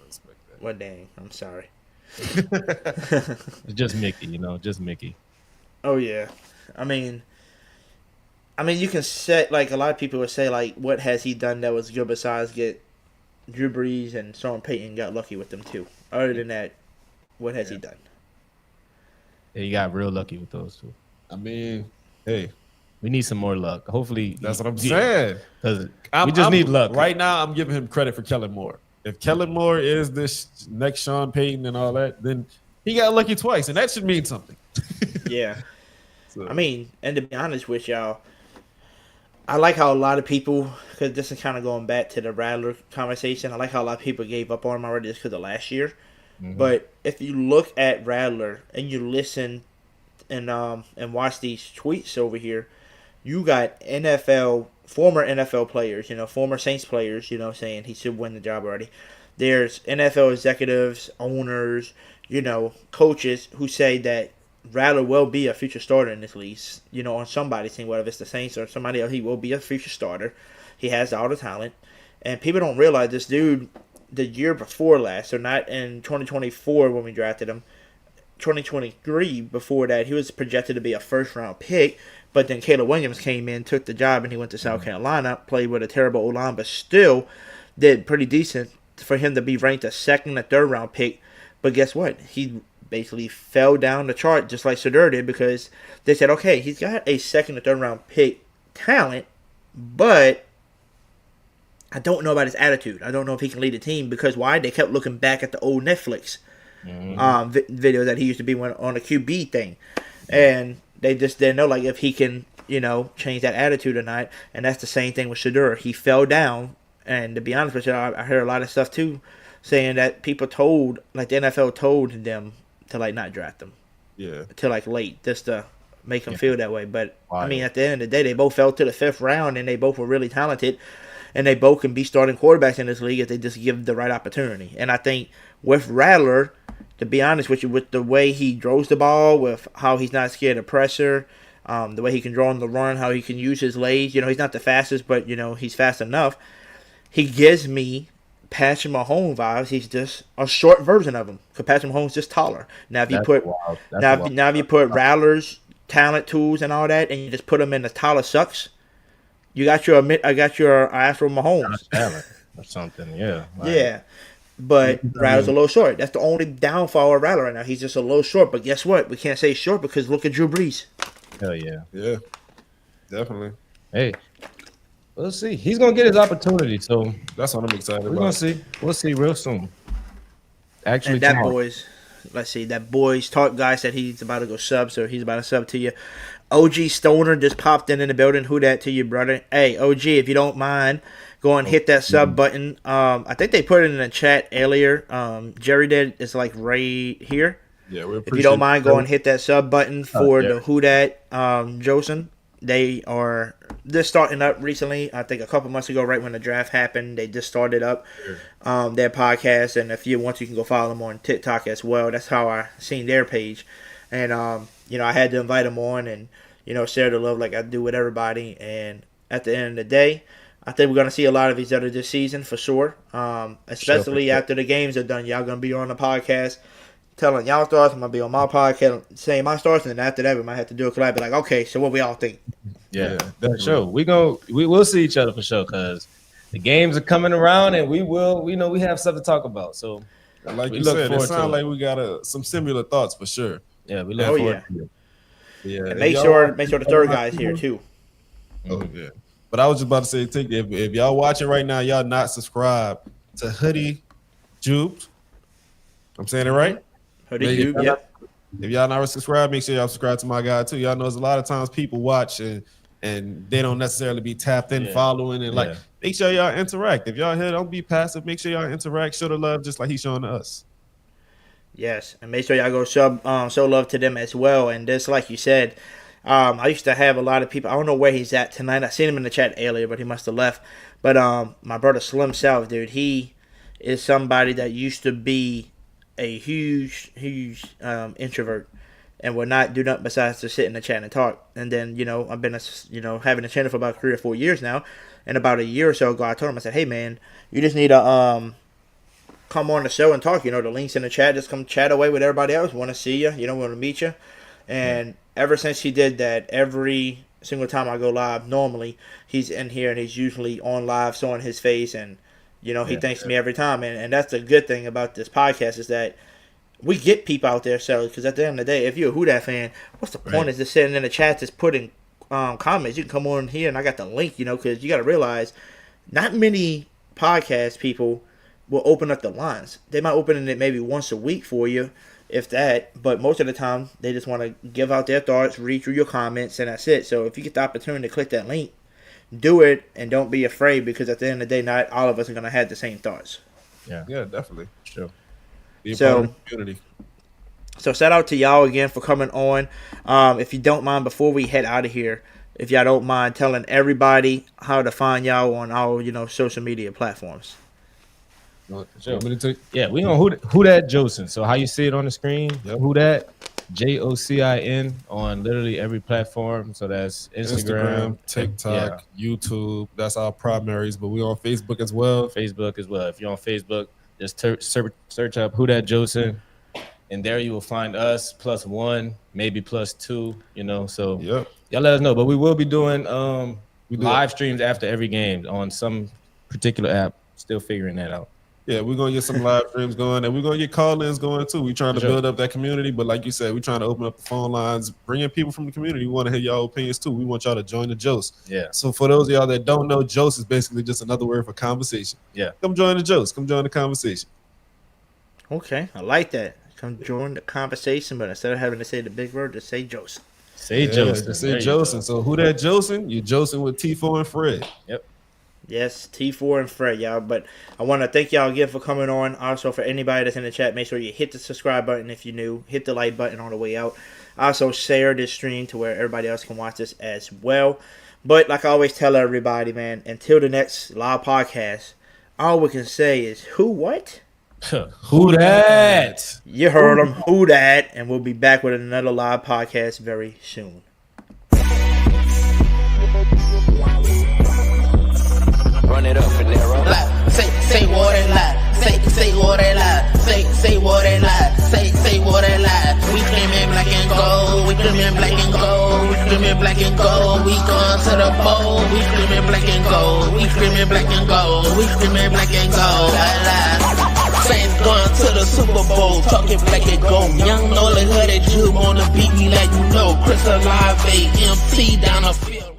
Well, dang, I'm sorry. It's just Mickey. Just Mickey. Oh yeah, I mean, you can say, like, a lot of people would say, like, what has he done that was good besides get Drew Brees and Sean Payton got lucky with them too? Other than that, what has he done? Yeah, he got real lucky with those two. I mean, hey, we need some more luck. Hopefully, that's what I'm saying. Because we just need luck. Right now, I'm giving him credit for Kellen Moore. If Kellen Moore is this next Sean Payton and all that, then he got lucky twice, and that should mean something. Yeah. I mean, and to be honest with y'all, I like how a lot of people, because this is kind of going back to the Rattler conversation, I like how a lot of people gave up on him already just because of last year. Mm-hmm. But if you look at Rattler and you listen and watch these tweets over here, you got former NFL players, former Saints players, saying he should win the job already. There's NFL executives, owners, coaches who say that Rattler will be a future starter in this league, on somebody's team, whether it's the Saints or somebody else, he will be a future starter. He has all the talent. And people don't realize this dude, the year before last, so not in 2024 when we drafted him, 2023 before that, he was projected to be a first-round pick, but then Caleb Williams came in, took the job, and he went to South Carolina, played with a terrible O-line, but still did pretty decent for him to be ranked a second or third-round pick. But guess what? He basically fell down the chart just like Shedeur did because they said, okay, he's got a second or third round pick talent, but I don't know about his attitude. I don't know if he can lead a team because why? They kept looking back at the old Netflix video that he used to be on a QB thing. And they just didn't know like if he can, change that attitude or not. And that's the same thing with Shedeur. He fell down. And to be honest with you, I heard a lot of stuff too saying that people told, like the NFL told them to like not draft them, till like late, just to make them feel that way. But I mean, at the end of the day, they both fell to the 5th round, and they both were really talented, and they both can be starting quarterbacks in this league if they just give the right opportunity. And I think with Rattler, to be honest with you, with the way he throws the ball, with how he's not scared of pressure, the way he can draw on the run, how he can use his legs, he's not the fastest, but he's fast enough. He gives me Patrick Mahomes vibes. He's just a short version of him. Because Patrick Mahomes is just taller. Now if you put Rattler's talent, tools, and all that, and you just put them in the taller sucks, you got your Astro Mahomes or something. Yeah. Yeah. But Rattler's a little short. That's the only downfall of Rattler right now. He's just a little short. But guess what? We can't say short because look at Drew Brees. Hell yeah. Yeah. Definitely. Hey. We'll see. He's gonna get his opportunity, so that's what I'm excited about. We're gonna see. We'll see real soon. Actually, and that boys, let's see, that Boys Talk guy said he's about to go sub, so he's about to sub to you. OG Stoner just popped in the building. Who that to you, brother? Hey, OG, if you don't mind, go and hit that sub button. I think they put it in the chat earlier. Jerry did. It's like right here. Yeah, we appreciate if you don't mind, go and hit that sub button for the Who Dat Josen. They are just starting up recently. I think a couple months ago, right when the draft happened, they just started up their podcast. And if you want, you can go follow them on TikTok as well. That's how I seen their page. And I had to invite them on and share the love like I do with everybody. And at the end of the day, I think we're gonna see a lot of each other this season for sure. Especially after the games are done, y'all gonna be on the podcast. Telling y'all thoughts, I'm gonna be on my podcast saying my thoughts, and then after that we might have to do a collab. Be like, okay, so what we all think? Yeah, for sure. We will see each other for sure because the games are coming around, and we have stuff to talk about. So, like you said, it sounds like we got some similar thoughts for sure. Yeah, we look forward to it. Yeah, and make sure the third guy is here too. Oh yeah, but I was just about to say, if y'all watching right now, y'all not subscribed to Hoodie Jubes. I'm saying it right? Hoodie Jube, yeah. If y'all not subscribed, make sure y'all subscribe to my guy too. Y'all know there's a lot of times people watch and they don't necessarily be tapped in, following, and make sure y'all interact. If y'all here, don't be passive. Make sure y'all interact, show the love just like he's showing to us. Yes, and make sure y'all go show love to them as well. And just like you said, I used to have a lot of people. I don't know where he's at tonight. I seen him in the chat earlier, but he must have left. But my brother Slim South, dude, he is somebody that used to be a huge introvert and would not do nothing besides to sit in the chat and talk. And then I've been having a channel for about 3 or 4 years now. And about a year or so ago, I told him, I said, hey man, you just need to come on the show and talk. The link's in the chat. Just come chat away with everybody else. Want to see you. Want to meet you. And ever since he did that, every single time I go live, normally he's in here and he's usually on live, showing his face, and he thanks me every time. And that's the good thing about this podcast is that we get people out there. So, because at the end of the day, if you're a Who Dat fan, what's the point of just sitting in the chat, just putting comments? You can come on here and I got the link, because you got to realize not many podcast people will open up the lines. They might open it maybe once a week for you, if that, but most of the time they just want to give out their thoughts, read through your comments, and that's it. So if you get the opportunity to click that link, do it, and don't be afraid, because at the end of the day, not all of us are going to have the same thoughts. Yeah, definitely. Sure. Be a So, part of the community. So shout out to y'all again for coming on. If you don't mind, before we head out of here, if y'all don't mind telling everybody how to find y'all on our social media platforms. Sure. Yeah, we on Who Dat Josen. So how you see it on the screen? Who Dat JOCIN on literally every platform. So that's Instagram, TikTok, YouTube. That's our primaries, but we're on Facebook as well. If you're on Facebook, just search up Who Dat Josen, and there you will find us +1, maybe +2. So y'all let us know. But we will be doing live streams after every game on some particular app. Still figuring that out. Yeah, we're going to get some live streams going, and we're going to get call-ins going, too. We're trying to build up that community, but like you said, we're trying to open up the phone lines, bring in people from the community. We want to hear y'all opinions, too. We want y'all to join the Jose. Yeah. So for those of y'all that don't know, Jose is basically just another word for conversation. Yeah. Come join the Jose. Come join the conversation. Okay, I like that. Come join the conversation, but instead of having to say the big word, just say Josen. Say Josen. Just say Josen. So Who Dat Josen? You're Josen with T4 and Fred. Yep. Yes, T4 and Fred, y'all. But I want to thank y'all again for coming on. Also, for anybody that's in the chat, make sure you hit the subscribe button if you're new. Hit the like button on the way out. Also, share this stream to where everybody else can watch this as well. But like I always tell everybody, man, until the next live podcast, all we can say is, who what? Who Dat? You heard them. Who Dat? And we'll be back with another live podcast very soon. Run it up, Finero. Say what they lie. Say what they lie. Say what they lie. Say what they lie. We scream in black and gold. We scream in black and gold. We scream in black and gold. We going to the bowl. We scream in black and gold. We scream in black and gold. We scream in black and gold. Saints going to the Super Bowl, talking black and gold. Young Nolan Hooded Jube on the beat, we let you know. Chris Alive, AMT down the field.